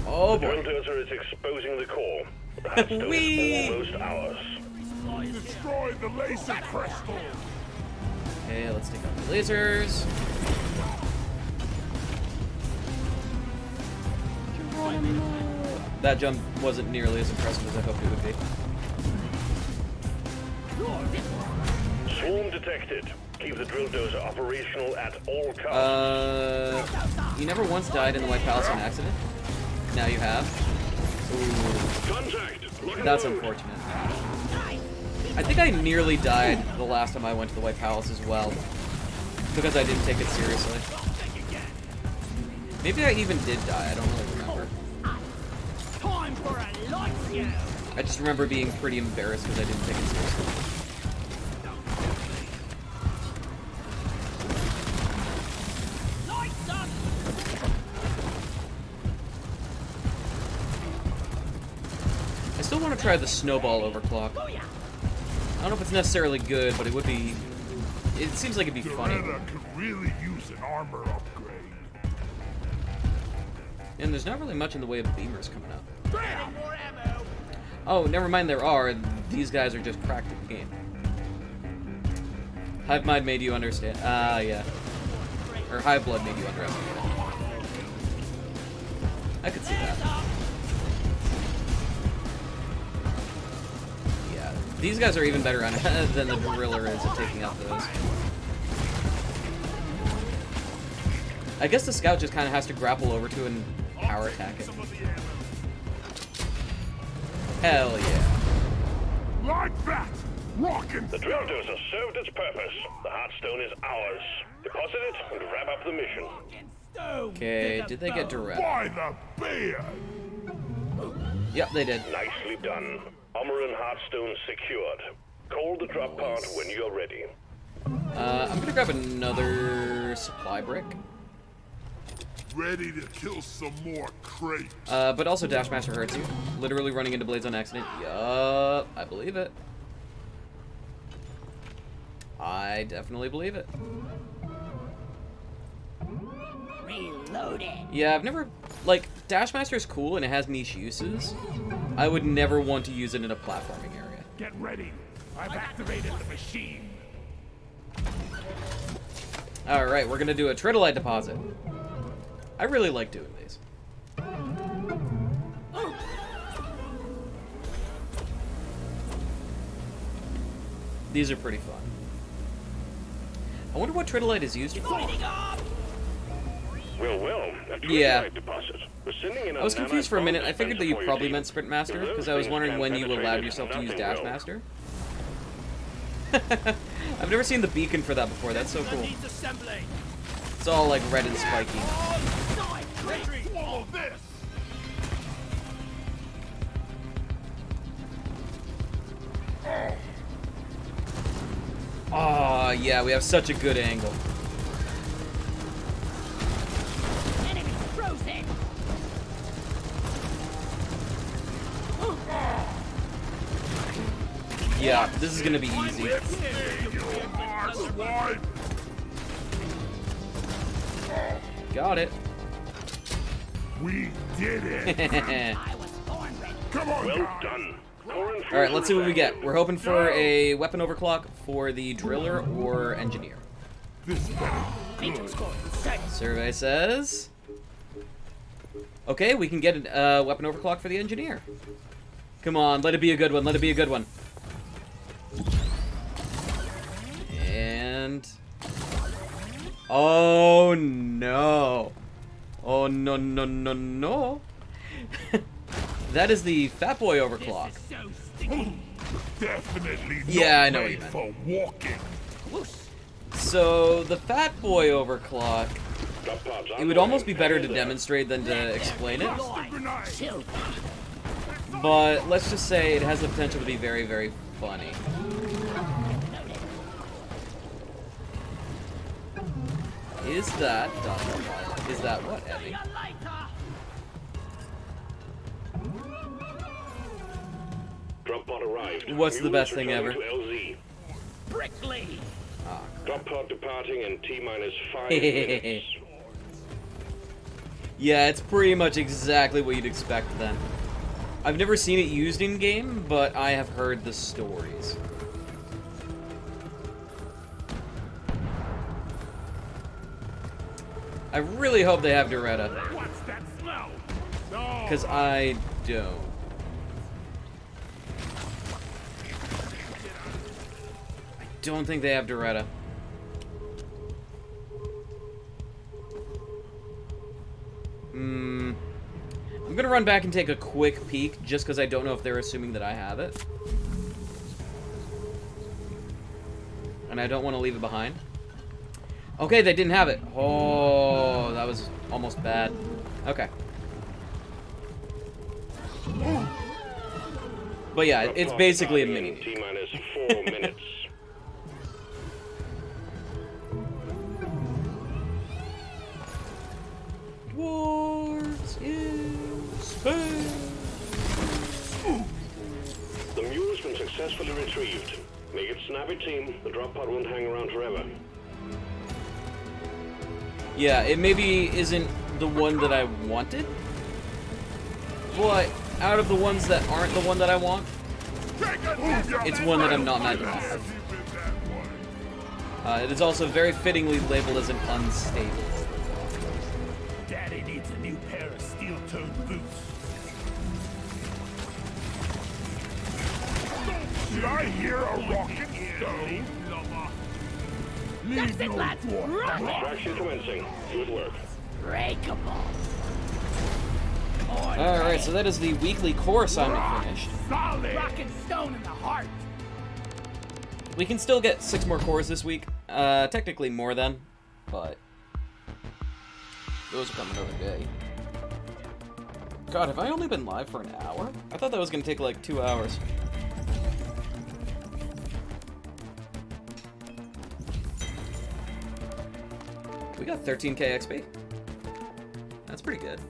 Oh The drill boy. dozer is exposing the core. The Hearthstone Whee! is almost ours. Destroy the laser crystal. Okay, let's take out the lasers. That jump wasn't nearly as impressive as I hoped it would be. Swarm detected. Keep the drill dozer operational at all costs. You never once died in the White Palace on accident? Now you have. Ooh, Contact. Lock and that's load. unfortunate. I think I nearly died the last time I went to the White Palace as well. Because I didn't take it seriously. Maybe I even did die, I don't really remember. Time for a light show. I just remember being pretty embarrassed because I didn't take it seriously. Lights up. I still want to try the snowball overclock. Booyah. I don't know if it's necessarily good, but it would be... It seems like it'd be funny. Doretta could really use an armor upgrade. And there's not really much in the way of beamers coming up. Getting more ammo. Oh, never mind, there are. These guys are just cracked at the game. Hive Mind made you understand. Yeah. Or Hive Blood made you underestimate it. I could see that. Yeah. These guys are even better on than the Driller is at taking out those. I guess the Scout just kind of has to grapple over to and power attack it. Some of the ammo. Hell yeah. Like that! Rockin' The drill dozer served its purpose. The Hearthstone is ours. Deposit it and wrap up the mission. Stone. Okay, did they get direct? by the beard! Yep, they did. Nicely done. Armor and Hearthstone secured. Call the drop pod when you're ready. I'm gonna grab another supply brick. Ready to kill some more crates. But also Dashmaster hurts you. Literally running into blades on accident. Yup, I believe it. I definitely believe it. Reloaded. Yeah, I've never... Like, Dashmaster is cool and it has niche uses. I would never want to use it in a platforming area. Get ready. I've activated the machine. Alright, we're gonna do a Tritolite deposit. I really like doing these. These are pretty fun. I wonder what Tritolite is used for. Lighting up. Well, a Yeah. Tritolite deposit. We're sending in I was confused for a minute. I figured that you for your probably team. meant Sprint Master, If because those I was things wondering can't when you penetrate allowed it, yourself to use nothing Dash will. Master. I've never seen the beacon for that before. That's so cool. Needs assembly. It's all like red and spiky. Side Retreat. Swallow this! Oh, yeah, we have such a good angle. enemy frozen. Yeah, this is gonna be easy. Our swipe! Got it. We did it! I was born ready. Come on, Well guys! done. Core All right, let's see what we get. We're hoping for a weapon overclock for the Driller or Engineer. This better be Matrix good. core set. Survey says... Okay, we can get a weapon overclock for the Engineer. Come on, let it be a good one, let it be a good one. And... Oh, no. Oh, no, no, no, no. That is the Fat Boy overclock. So sticky. Definitely Yeah, not I know what made you meant. for walking. Whoosh. So, the Fat Boy overclock Drop pods It would almost be better to demonstrate than to explain it. Silver. But let's just say it has the potential to be very, very funny. Is that what, Emmy? Drop pod arrived. What's the best thing ever? Returning to LZ. Brickley. Drop pod departing in T-minus 5 minutes. Yeah, it's pretty much exactly what you'd expect then. I've never seen it used in game, but I have heard the stories. I really hope they have Doretta, What's that smell? No. because I don't. I don't think they have Doretta. I'm gonna run back and take a quick peek, just because I don't know if they're assuming that I have it. And I don't want to leave it behind. Okay, they didn't have it. Oh, that was almost bad. Okay. But yeah, Drop it's pod basically a departing mini. in T-minus 4 minutes. Wars in space. The mule's been successfully retrieved. Make it snappy, team. The drop pod won't hang around forever. Yeah, it maybe isn't the one that I wanted, but out of the ones that aren't the one that I want, it's one that I'm not mad to have. It is also very fittingly labeled as an unstable. Daddy needs a new pair of steel-toed boots. Did I hear a rocket stone? That's it, lads. Rock it. Extraction commencing. Good work. Breakable. Alright, so that is the weekly core assignment finished. Solid. Rock and stone in the heart. We can still get 6 more cores this week. Technically more than, but those are coming another day. God, have I only been live for an hour? I thought that was gonna take like 2 hours. We got 13k XP. That's pretty good.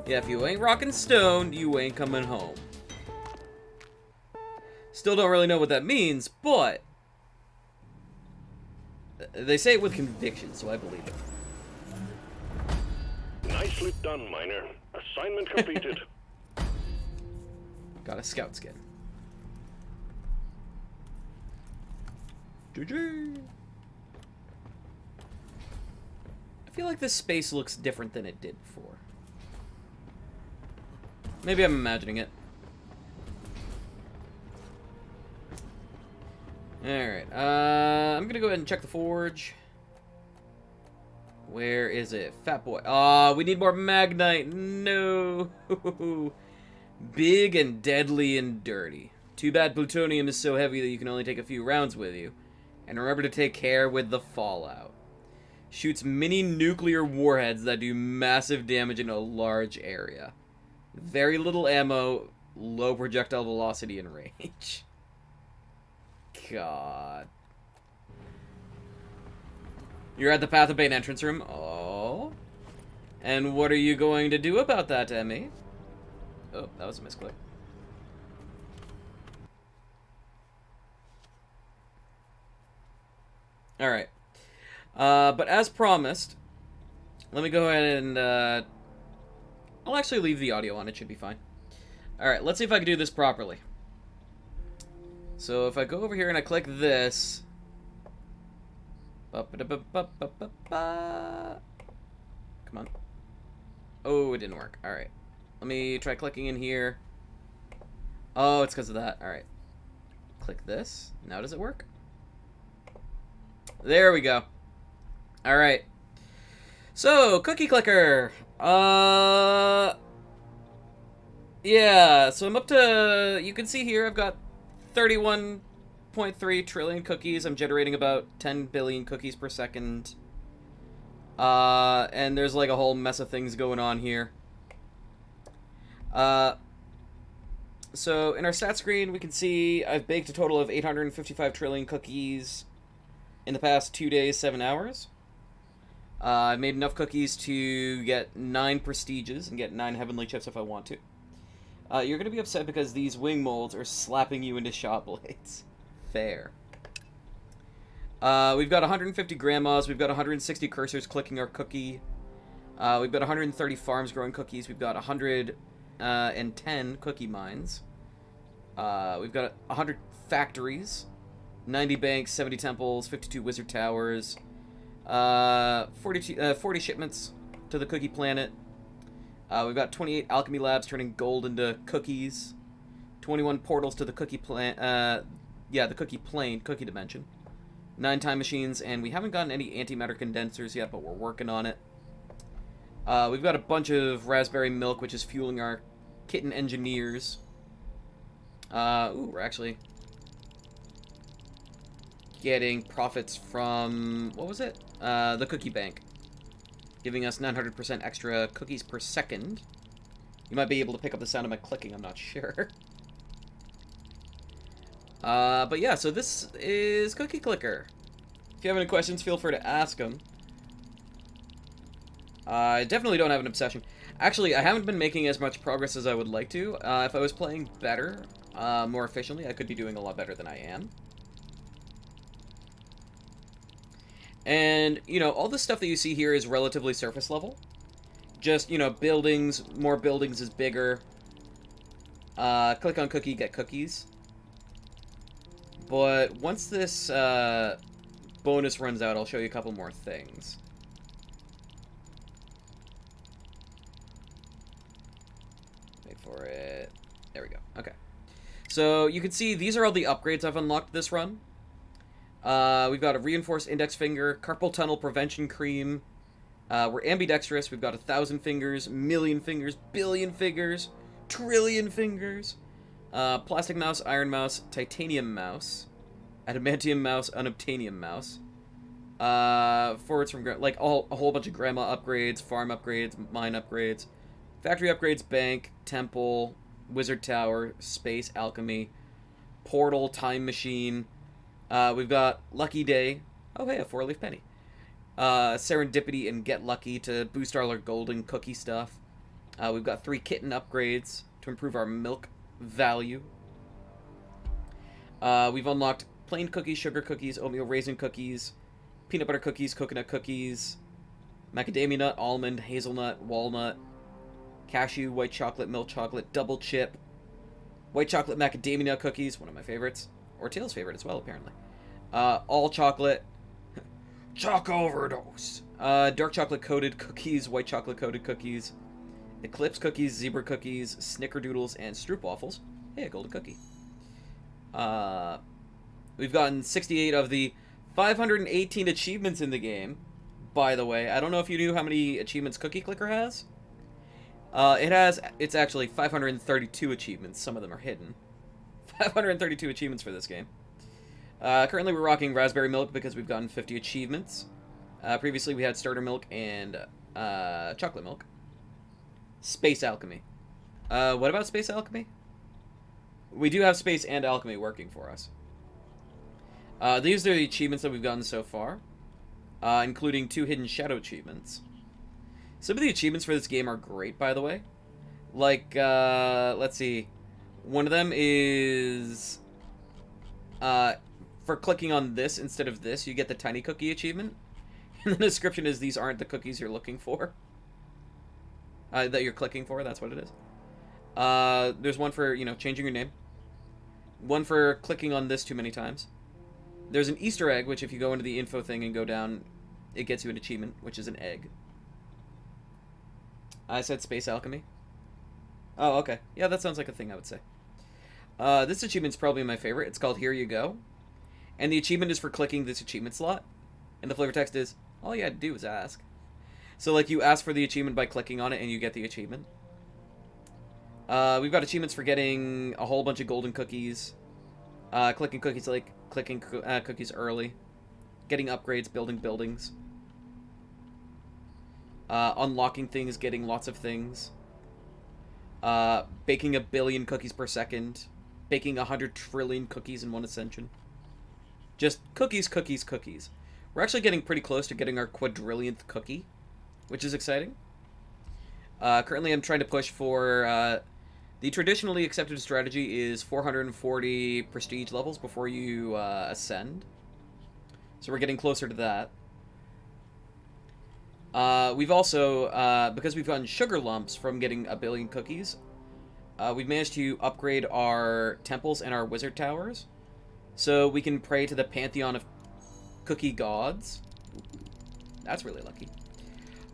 Yeah, if you ain't rockin' stone, you ain't coming home. Still don't really know what that means, but they say it with conviction, so I believe it. Nicely done, Miner. Assignment completed. Got a scout skin. GG. I feel like this space looks different than it did before. Maybe I'm imagining it. Alright, I'm gonna go ahead and check the forge. Where is it? Fat boy. Ah, we need more Magnite. No. Big and deadly and dirty. Too bad plutonium is so heavy that you can only take a few rounds with you. And remember to take care with the fallout. Shoots mini nuclear warheads that do massive damage in a large area. Very little ammo, low projectile velocity and range. God. You're at the Path of Bane entrance room. Oh. And what are you going to do about that, Emmy? Oh, that was a misclick. Alright. But as promised, let me go ahead and, I'll actually leave the audio on. It should be fine. Alright, let's see if I can do this properly. So if I go over here and I click this... Come on. Oh, it didn't work. Alright. Let me try clicking in here. Oh, it's because of that. Alright. Click this. Now does it work? There we go. Alright. So, cookie clicker. Yeah, so I'm up to... You can see here I've got 31.3 trillion cookies. I'm generating about 10 billion cookies per second. And there's like a whole mess of things going on here. So in our stat screen, we can see I've baked a total of 855 trillion cookies in the past 2 days, 7 hours. I've made enough cookies to get 9 prestiges and get 9 heavenly chips if I want to. You're going to be upset because these wing molds are slapping you into shot blades. Fair. We've got 150 grandmas. We've got 160 cursors clicking our cookie. We've got 130 farms growing cookies. We've got 110 cookie mines. We've got 100 factories. 90 banks, 70 temples, 52 wizard towers. 40 shipments to the cookie planet. We've got 28 alchemy labs turning gold into cookies. 21 portals to the cookie the cookie plane, cookie dimension. 9 time machines, and we haven't gotten any antimatter condensers yet, but we're working on it. We've got a bunch of raspberry milk, which is fueling our kitten engineers. We're actually getting profits from, what was it? The cookie bank. Giving us 900% extra cookies per second. You might be able to pick up the sound of my clicking, I'm not sure. But yeah, so this is Cookie Clicker. If you have any questions, feel free to ask them. I definitely don't have an obsession. Actually, I haven't been making as much progress as I would like to. If I was playing better, more efficiently, I could be doing a lot better than I am. And, you know, all the stuff that you see here is relatively surface level. Just, you know, buildings, more buildings is bigger. Click on cookie, get cookies. But once this bonus runs out, I'll show you a couple more things. Wait for it. There we go. Okay. So you can see these are all the upgrades I've unlocked this run. We've got a reinforced index finger, carpal tunnel prevention cream. We're ambidextrous. We've got 1,000 fingers, million fingers, billion fingers, trillion fingers. Plastic mouse, iron mouse, titanium mouse, adamantium mouse, unobtainium mouse. Forwards from like a whole bunch of grandma upgrades, farm upgrades, mine upgrades, factory upgrades, bank, temple, wizard tower, space, alchemy, portal, time machine. We've got Lucky Day. Oh, hey, a 4-leaf penny. Serendipity and Get Lucky to boost our golden cookie stuff. We've got 3 kitten upgrades to improve our milk value. We've unlocked plain cookies, sugar cookies, oatmeal raisin cookies, peanut butter cookies, coconut cookies, macadamia nut, almond, hazelnut, walnut, cashew, white chocolate, milk chocolate, double chip, white chocolate macadamia nut cookies, one of my favorites. Or Tayl's favorite as well, apparently. All chocolate. Choc overdose. Dark chocolate coated cookies, white chocolate coated cookies, Eclipse cookies, zebra cookies, snickerdoodles, and stroopwafels. Hey, a golden cookie. We've gotten 68 of the 518 achievements in the game. By the way, I don't know if you knew how many achievements Cookie Clicker has. It's actually 532 achievements. Some of them are hidden. 532 achievements for this game. Currently we're rocking raspberry milk because we've gotten 50 achievements. Previously we had starter milk and chocolate milk. Space alchemy. What about space alchemy? We do have space and alchemy working for us. These are the achievements that we've gotten so far, including 2 hidden shadow achievements. Some of the achievements for this game are great, by the way. Like, let's see. One of them is, for clicking on this instead of this, you get the tiny cookie achievement. And the description is, these aren't the cookies you're looking for. That you're clicking for, that's what it is. There's one for, you know, changing your name. One for clicking on this too many times. There's an Easter egg, which if you go into the info thing and go down, it gets you an achievement, which is an egg. I said space alchemy. Oh, okay. Yeah, that sounds like a thing I would say. This achievement's probably my favorite. It's called Here You Go. And the achievement is for clicking this achievement slot. And the flavor text is, all you had to do was ask. So, like, you ask for the achievement by clicking on it, and you get the achievement. We've got achievements for getting a whole bunch of golden cookies. Clicking cookies, like, clicking cookies early. Getting upgrades, building buildings. unlocking things, getting lots of things, baking 1 billion cookies per second, baking 100 trillion cookies in one ascension. Just cookies, cookies, cookies. We're actually getting pretty close to getting our quadrillionth cookie, which is exciting. Currently, I'm trying to push for... the traditionally accepted strategy is 440 prestige levels before you ascend. So we're getting closer to that. We've also, because we've gotten sugar lumps from getting 1 billion cookies, we've managed to upgrade our temples and our wizard towers. So we can pray to the pantheon of cookie gods. That's really lucky.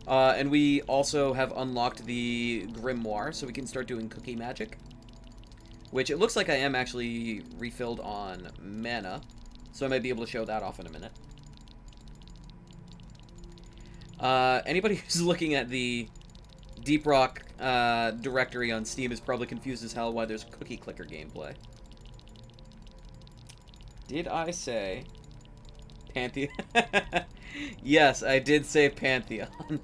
And we also have unlocked the grimoire, so we can start doing cookie magic. Which it looks like I am actually refilled on mana, so I might be able to show that off in a minute. Anybody who's looking at the Deep Rock directory on Steam is probably confused as hell why there's cookie clicker gameplay. Did I say Pantheon? Yes, I did say Pantheon.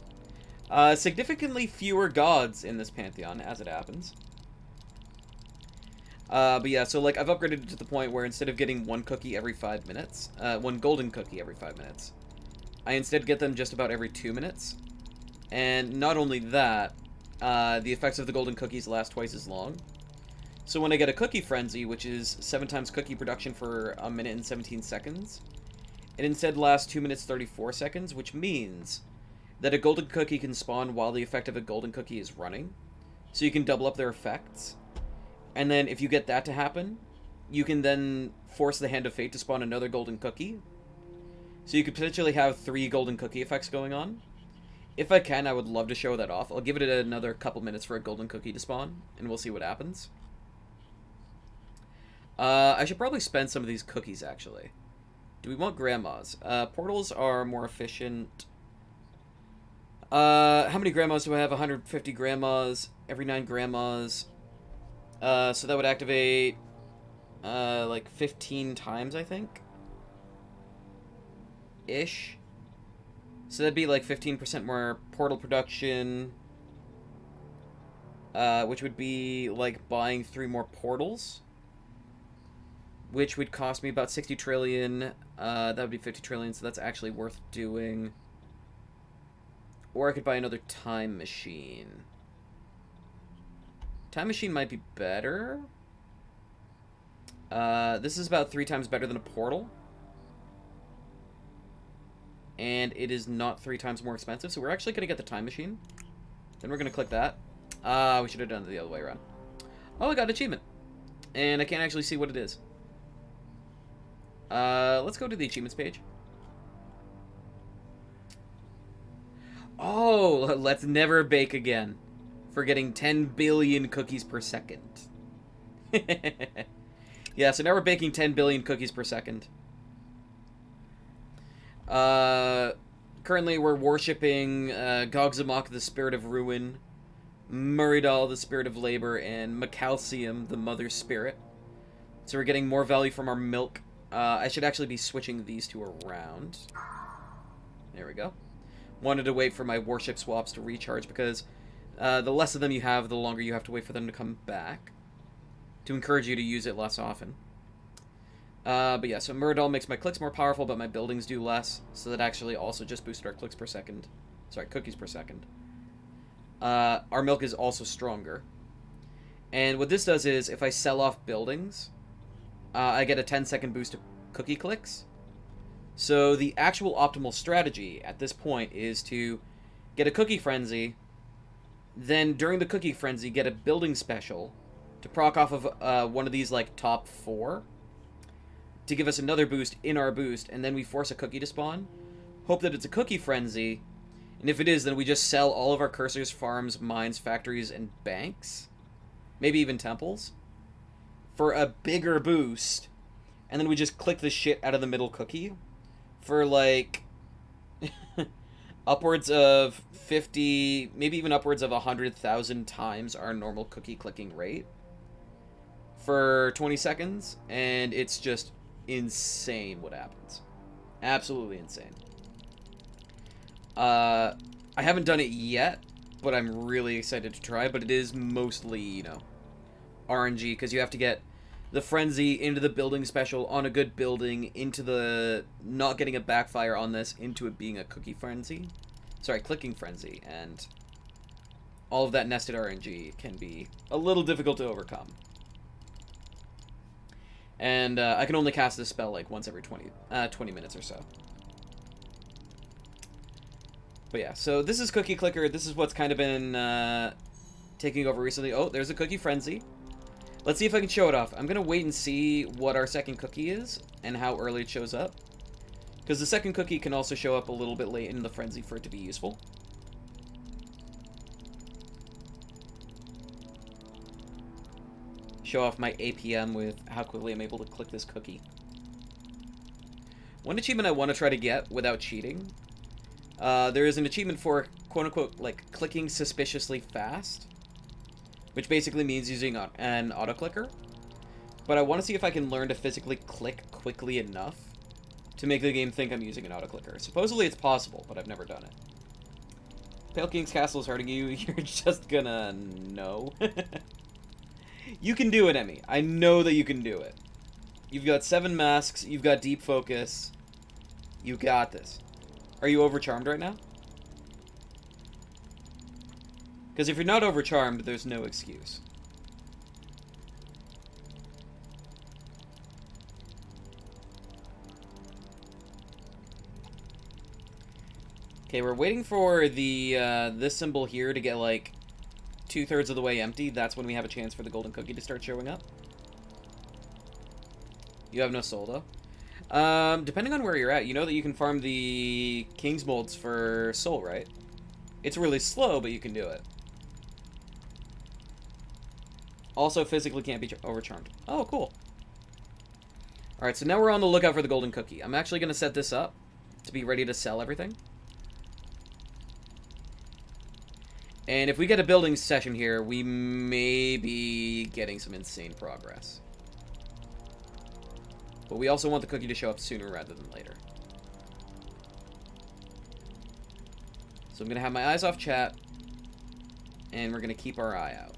Significantly fewer gods in this Pantheon, as it happens. But yeah, so like I've upgraded it to the point where instead of getting 1 cookie every 5 minutes, 1 golden cookie every 5 minutes, I instead get them just about every 2 minutes. And not only that, the effects of the golden cookies last twice as long. So when I get a cookie frenzy, which is 7 times cookie production for 1 minute and 17 seconds, it instead lasts 2 minutes 34 seconds, which means that a golden cookie can spawn while the effect of a golden cookie is running. So you can double up their effects. And then if you get that to happen, you can then force the Hand of Fate to spawn another golden cookie. So you could potentially have 3 golden cookie effects going on. If I can, I would love to show that off. I'll give it another couple minutes for a golden cookie to spawn, and we'll see what happens. I should probably spend some of these cookies, actually. Do we want grandmas? Portals are more efficient. How many grandmas do I have? 150 grandmas. Every 9 grandmas. So that would activate, like 15 times, I think. Ish. So that'd be like 15% more portal production. Which would be like buying 3 more portals. Which would cost me about 60 trillion. That would be 50 trillion, so that's actually worth doing. Or I could buy another time machine. Time machine might be better. This is about 3 times better than a portal. And it is not 3 times more expensive, so we're actually going to get the time machine. Then we're going to click that. We should have done it the other way around. Oh, I got an achievement. And I can't actually see what it is. Let's go to the achievements page. Oh, let's never bake again. For getting 10 billion cookies per second. Yeah, so now we're baking 10 billion cookies per second. Currently we're worshipping Gogzamak, the spirit of ruin, Muridal, the spirit of labor, and Macalcium, the mother spirit. So we're getting more value from our milk. I should actually be switching these 2 around. There we go. Wanted to wait for my worship swaps to recharge because the less of them you have, the longer you have to wait for them to come back. To encourage you to use it less often. But yeah, so Muridal makes my clicks more powerful, but my buildings do less. So that actually also just boosted our clicks per second. Sorry, cookies per second. Our milk is also stronger. And what this does is, if I sell off buildings, I get a 10-second boost to cookie clicks. So the actual optimal strategy at this point is to get a cookie frenzy, then during the cookie frenzy get a building special to proc off of one of these like top 4 to give us another boost in our boost, and then we force a cookie to spawn. Hope that it's a cookie frenzy, and if it is, then we just sell all of our cursors, farms, mines, factories, and banks, maybe even temples, for a bigger boost, and then we just click the shit out of the middle cookie for like upwards of 50, maybe even upwards of 100,000 times our normal cookie clicking rate for 20 seconds, and it's just insane what happens. Absolutely insane. I haven't done it yet, but I'm really excited to try. But it is mostly, you know, RNG, because you have to get the Frenzy into the building special on a good building, into the not getting a backfire on this, into it being a cookie frenzy. Sorry, clicking frenzy, and all of that nested RNG can be a little difficult to overcome. And I can only cast this spell like once every 20 minutes or so. But yeah, so this is Cookie Clicker. This is what's kind of been taking over recently. Oh, there's a Cookie Frenzy. Let's see if I can show it off. I'm going to wait and see what our second cookie is and how early it shows up. Because the second cookie can also show up a little bit late in the Frenzy for it to be useful. Show off my APM with how quickly I'm able to click this cookie. One achievement I want to try to get without cheating. There is an achievement for, quote-unquote, like, clicking suspiciously fast. Which basically means using an auto-clicker. But I want to see if I can learn to physically click quickly enough to make the game think I'm using an auto-clicker. Supposedly it's possible, but I've never done it. Pale King's Castle is hurting you. You're just gonna know. You can do it, Emmy. I know that you can do it. You've got 7 masks. You've got deep focus. You got this. Are you overcharmed right now? Because if you're not overcharmed, there's no excuse. Okay, we're waiting for the this symbol here to get like 2/3 of the way empty. That's when we have a chance for the golden cookie to start showing up. You have no soul though. Depending on where you're at, you know that you can farm the King's Molds for soul, right? It's really slow, but you can do it. Also, physically can't be overcharmed. Oh, cool. Alright, so now we're on the lookout for the golden cookie. I'm actually going to set this up to be ready to sell everything. And if we get a building session here, we may be getting some insane progress. But we also want the cookie to show up sooner rather than later. So I'm going to have my eyes off chat, and we're going to keep our eye out.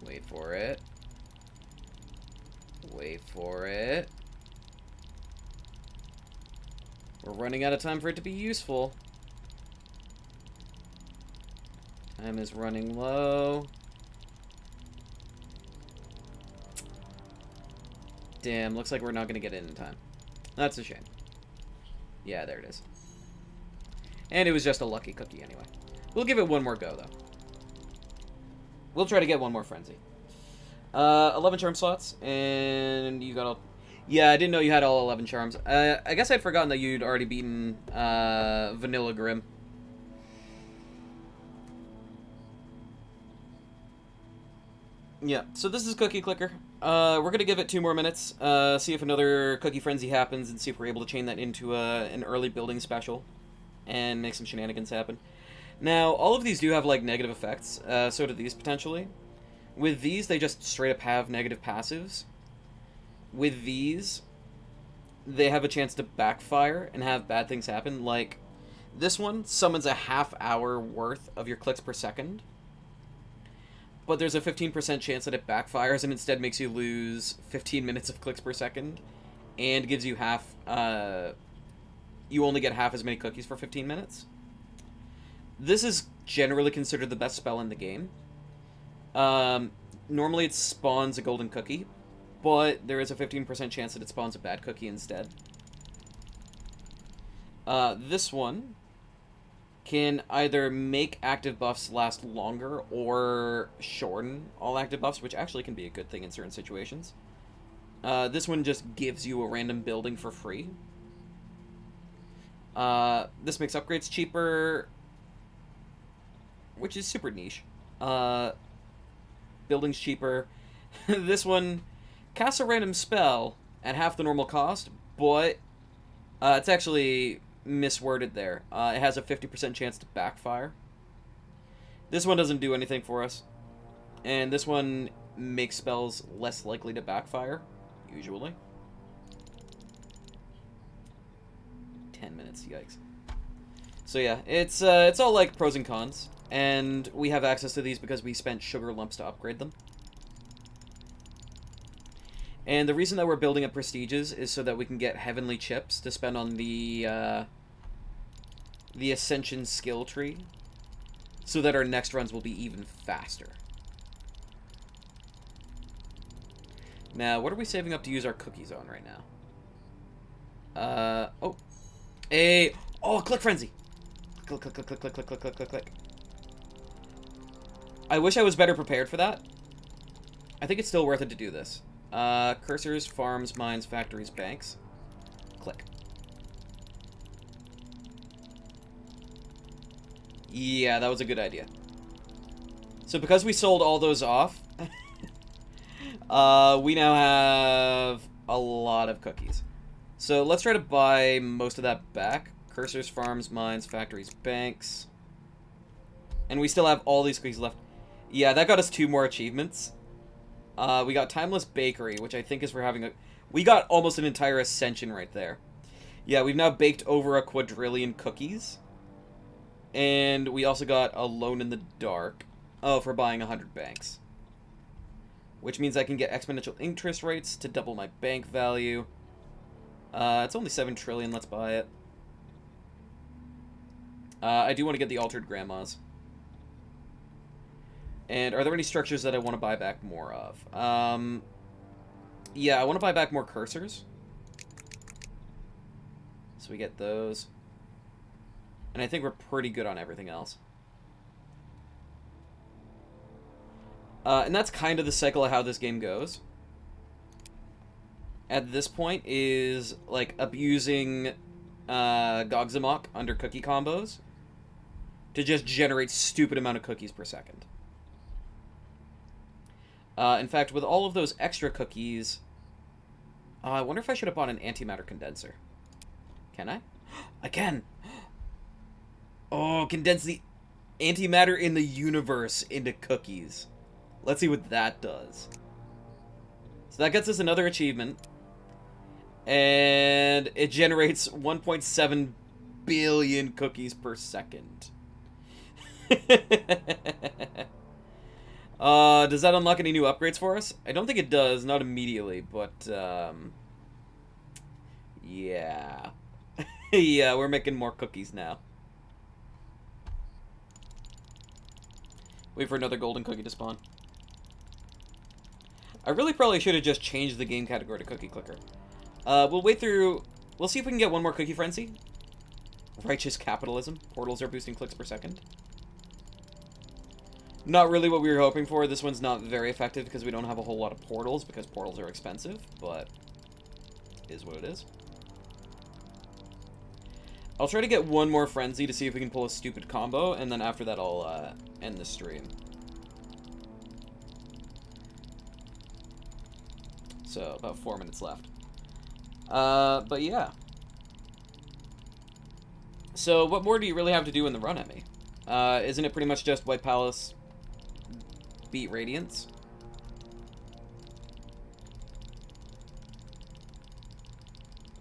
Wait for it. Wait for it. We're running out of time for it to be useful. Time is running low. Damn, looks like we're not going to get it in time. That's a shame. Yeah, there it is. And it was just a lucky cookie anyway. We'll give it one more go, though. We'll try to get one more Frenzy. 11 charm slots, and you got all... Yeah, I didn't know you had all 11 charms. I guess I'd forgotten that you'd already beaten Vanilla Grim. Yeah, so this is Cookie Clicker. We're going to give it 2 more minutes, see if another Cookie Frenzy happens, and see if we're able to chain that into an early building special, and make some shenanigans happen. Now, all of these do have, like, negative effects, so do these, potentially. With these, they just straight up have negative passives. With these, they have a chance to backfire and have bad things happen, like, this one summons a half-hour worth of your clicks per second, but there's a 15% chance that it backfires and instead makes you lose 15 minutes of clicks per second, and gives you half, you only get half as many cookies for 15 minutes. This is generally considered the best spell in the game. Normally it spawns a golden cookie, but there is a 15% chance that it spawns a bad cookie instead. This one can either make active buffs last longer or shorten all active buffs, which actually can be a good thing in certain situations. This one just gives you a random building for free. This makes upgrades cheaper, which is super niche. Buildings cheaper. This one casts a random spell at half the normal cost, but it's actually misworded there. It has a 50% chance to backfire. This one doesn't do anything for us. And this one makes spells less likely to backfire, usually. 10 minutes. Yikes. So yeah, it's all like pros and cons, and we have access to these because we spent sugar lumps to upgrade them. And the reason that we're building up prestiges is so that we can get heavenly chips to spend on the ascension skill tree, so that our next runs will be even faster. Now, what are we saving up to use our cookies on right now? Click frenzy. Click, click, click, click, click, click, click, click, click, click. I wish I was better prepared for that. I think it's still worth it to do this. Cursors, farms, mines, factories, banks. Click. Yeah, that was a good idea. So because we sold all those off, we now have a lot of cookies. So let's try to buy most of that back. Cursors, farms, mines, factories, banks. And we still have all these cookies left. Yeah, that got us 2 more achievements. We got Timeless Bakery, which I think is for having a... We got almost an entire ascension right there. Yeah, we've now baked over a quadrillion cookies. And we also got Alone in the Dark. Oh, for buying 100 banks. Which means I can get exponential interest rates to double my bank value. It's only 7 trillion, let's buy it. I do want to get the Altered Grandmas. And are there any structures that I want to buy back more of? Yeah, I want to buy back more cursors. So we get those. And I think we're pretty good on everything else. And that's kind of the cycle of how this game goes. At this point is, like, abusing Gogzamock under cookie combos to just generate stupid amount of cookies per second. In fact, with all of those extra cookies, I wonder if I should have bought an antimatter condenser. Can I? I can! Oh, condense the antimatter in the universe into cookies. Let's see what that does. So that gets us another achievement. And it generates 1.7 billion cookies per second. Does that unlock any new upgrades for us? I don't think it does, not immediately, but, yeah. Yeah, we're making more cookies now. Wait for another golden cookie to spawn. I really probably should have just changed the game category to Cookie Clicker. We'll wait through... We'll see if we can get one more Cookie Frenzy. Righteous Capitalism. Portals are boosting clicks per second. Not really what we were hoping for. This one's not very effective because we don't have a whole lot of portals, because portals are expensive, but is what it is. I'll try to get one more Frenzy to see if we can pull a stupid combo, and then after that I'll end the stream. So, about 4 minutes left. But yeah. So, what more do you really have to do in the run, Emmy? Isn't it pretty much just White Palace, beat Radiance?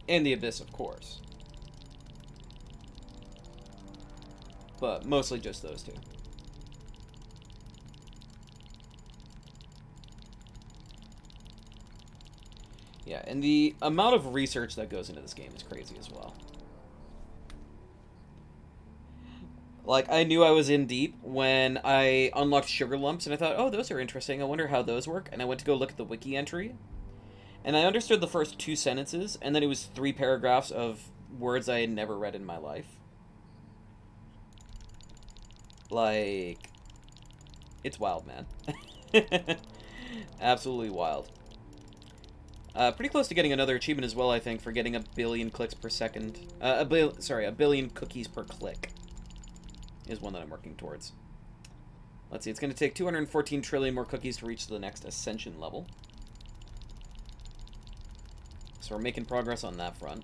And the Abyss, of course. But mostly just those two. Yeah, and the amount of research that goes into this game is crazy as well. Like, I knew I was in deep when I unlocked Sugar Lumps, and I thought, oh, those are interesting. I wonder how those work. And I went to go look at the wiki entry. And I understood the first 2 sentences, and then it was 3 paragraphs of words I had never read in my life. Like, it's wild, man. Absolutely wild. Pretty close to getting another achievement as well, I think, for getting 1 billion clicks per second. 1 billion cookies per click is one that I'm working towards. Let's see, it's going to take 214 trillion more cookies to reach the next Ascension level. So we're making progress on that front.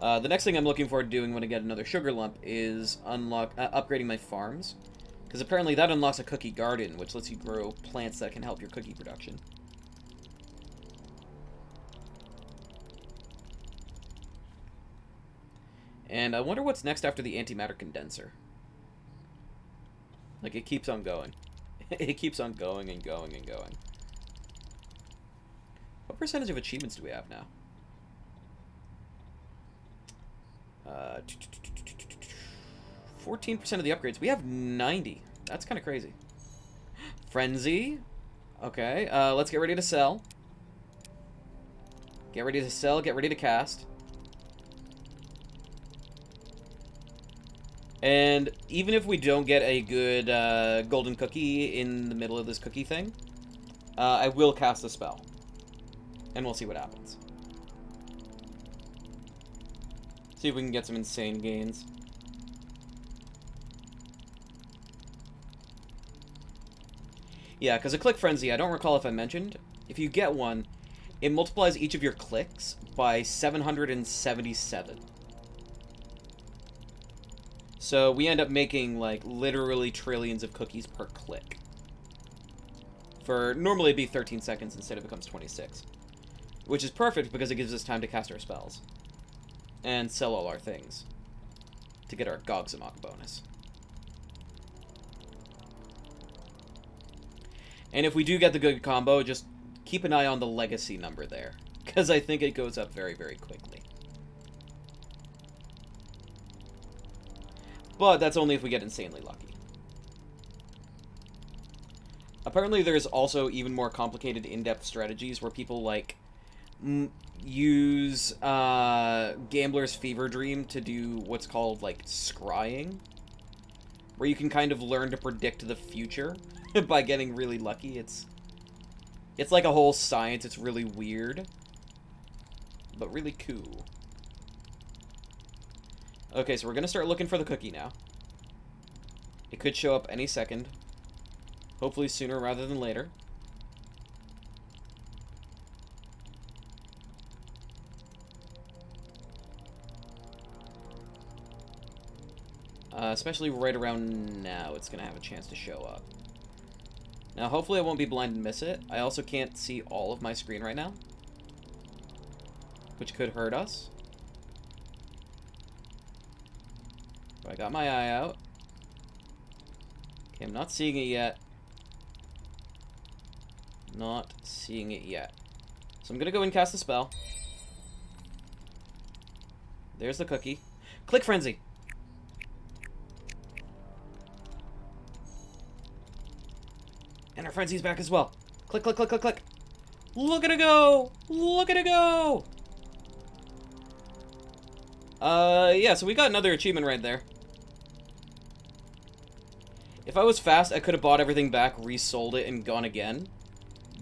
The next thing I'm looking forward to doing when I get another Sugar Lump is upgrading my farms. Because apparently that unlocks a cookie garden, which lets you grow plants that can help your cookie production. And I wonder what's next after the antimatter condenser. Like, it keeps on going. It keeps on going and going and going. What percentage of achievements do we have now? 14% of the upgrades. We have 90. That's kind of crazy. Frenzy. Okay, let's get ready to sell. Get ready to sell, get ready to cast. And even if we don't get a good golden cookie in the middle of this cookie thing, I will cast a spell. And we'll see what happens. See if we can get some insane gains. Yeah, because a click frenzy, I don't recall if I mentioned, if you get one, it multiplies each of your clicks by 777. So we end up making, like, literally trillions of cookies per click. For, normally it'd be 13 seconds, instead it becomes 26. Which is perfect because it gives us time to cast our spells. And sell all our things. To get our Gogzamak bonus. And if we do get the good combo, just keep an eye on the legacy number there. Because I think it goes up very, very quickly. But that's only if we get insanely lucky. Apparently there's also even more complicated in-depth strategies where people, like, use Gambler's Fever Dream to do what's called, like, scrying. Where you can kind of learn to predict the future by getting really lucky. It's like a whole science. It's really weird. But really cool. Okay, so we're gonna start looking for the cookie now. It could show up any second. Hopefully sooner rather than later. Especially right around now, it's gonna have a chance to show up. Now, hopefully I won't be blind and miss it. I also can't see all of my screen right now, which could hurt us. But I got my eye out. Okay, I'm not seeing it yet. Not seeing it yet. So I'm gonna go and cast the spell. There's the cookie. Click Frenzy! And our frenzy's back as well. Click, click, click, click, click. Look at it go! Look at it go! Yeah, so we got another achievement right there. If I was fast, I could have bought everything back, resold it, and gone again.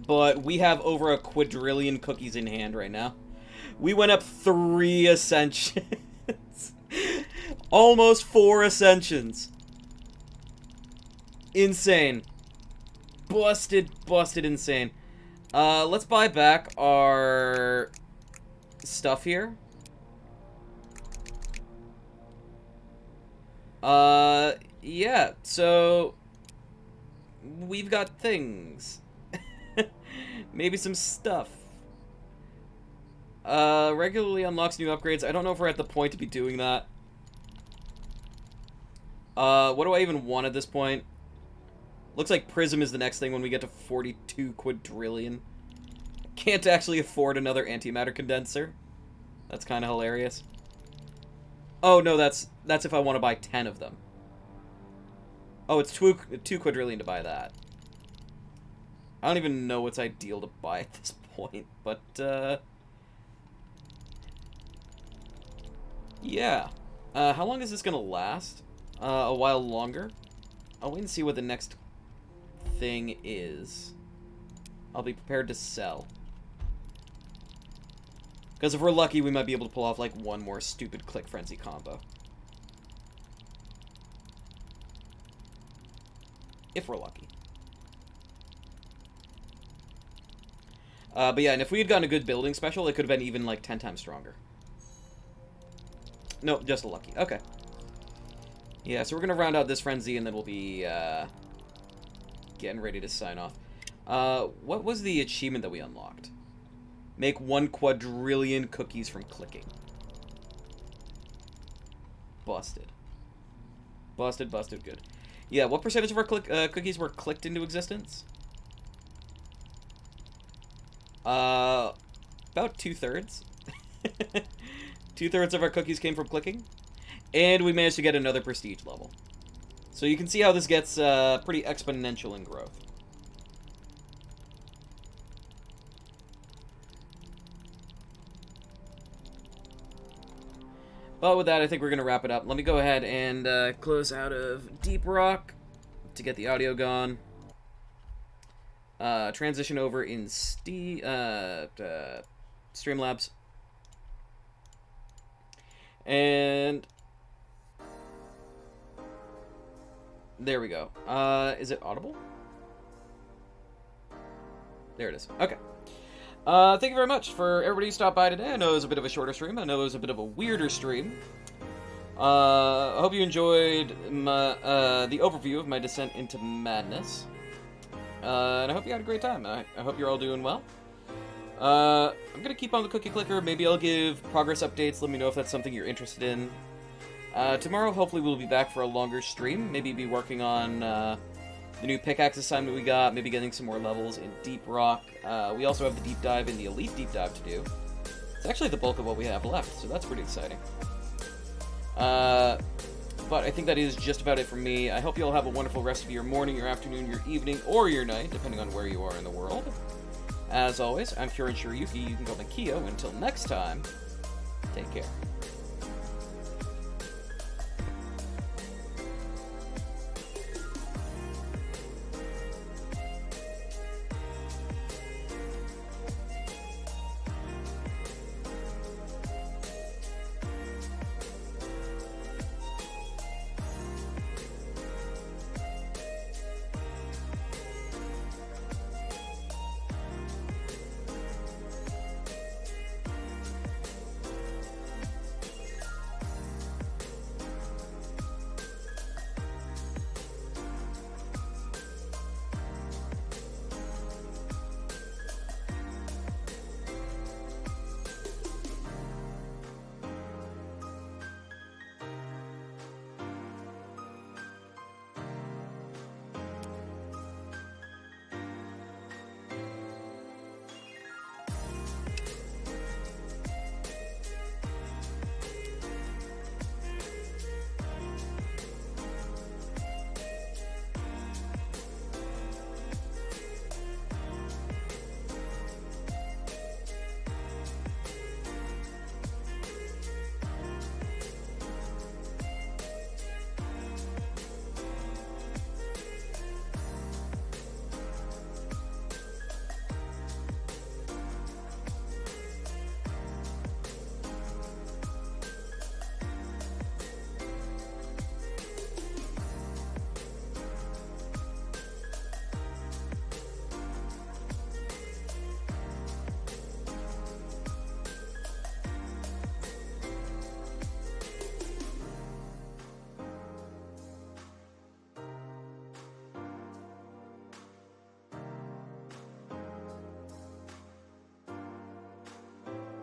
But we have over a quadrillion cookies in hand right now. We went up 3 ascensions. Almost 4 ascensions. Insane. Busted insane. Let's buy back our stuff here. Yeah, so we've got things. Maybe some stuff. Regularly unlocks new upgrades. I don't know if we're at the point to be doing that. What do I even want at this point? Looks like Prism is the next thing when we get to 42 quadrillion. Can't actually afford another antimatter condenser. That's kind of hilarious. Oh, no, that's if I want to buy 10 of them. Oh, it's 2 quadrillion to buy that. I don't even know what's ideal to buy at this point, but, yeah. How long is this gonna last? A while longer? I'll wait and see what the next thing is. I'll be prepared to sell. Because if we're lucky, we might be able to pull off, like, one more stupid Click Frenzy combo. If we're lucky. But yeah, and if we had gotten a good building special, it could have been even, like, 10 times stronger. Nope, just a lucky. Okay. Yeah, so we're going to round out this frenzy, and then we'll be getting ready to sign off. What was the achievement that we unlocked? Make 1 quadrillion cookies from clicking. Busted. Busted, busted, good. Yeah, what percentage of our cookies were clicked into existence? About 2/3. 2/3 of our cookies came from clicking. And we managed to get another prestige level. So you can see how this gets pretty exponential in growth. But with that, I think we're going to wrap it up. Let me go ahead and close out of Deep Rock to get the audio gone. Transition over in Streamlabs. And there we go. Is it audible? There it is. Okay. Thank you very much for everybody who stopped by today. I know it was a bit of a shorter stream. I know it was a bit of a weirder stream. I hope you enjoyed my, the overview of my descent into madness. And I hope you had a great time. I hope you're all doing well. I'm going to keep on the cookie clicker. Maybe I'll give progress updates. Let me know if that's something you're interested in. Tomorrow, hopefully, we'll be back for a longer stream. Maybe be working on the new pickaxe assignment we got. Maybe getting some more levels in Deep Rock. We also have the deep dive in the Elite deep dive to do. It's actually the bulk of what we have left, so that's pretty exciting. But I think that is just about it from me. I hope you all have a wonderful rest of your morning, your afternoon, your evening, or your night, depending on where you are in the world. As always, I'm Kieran Shiryuki. You can call me Kyo. Until next time, take care.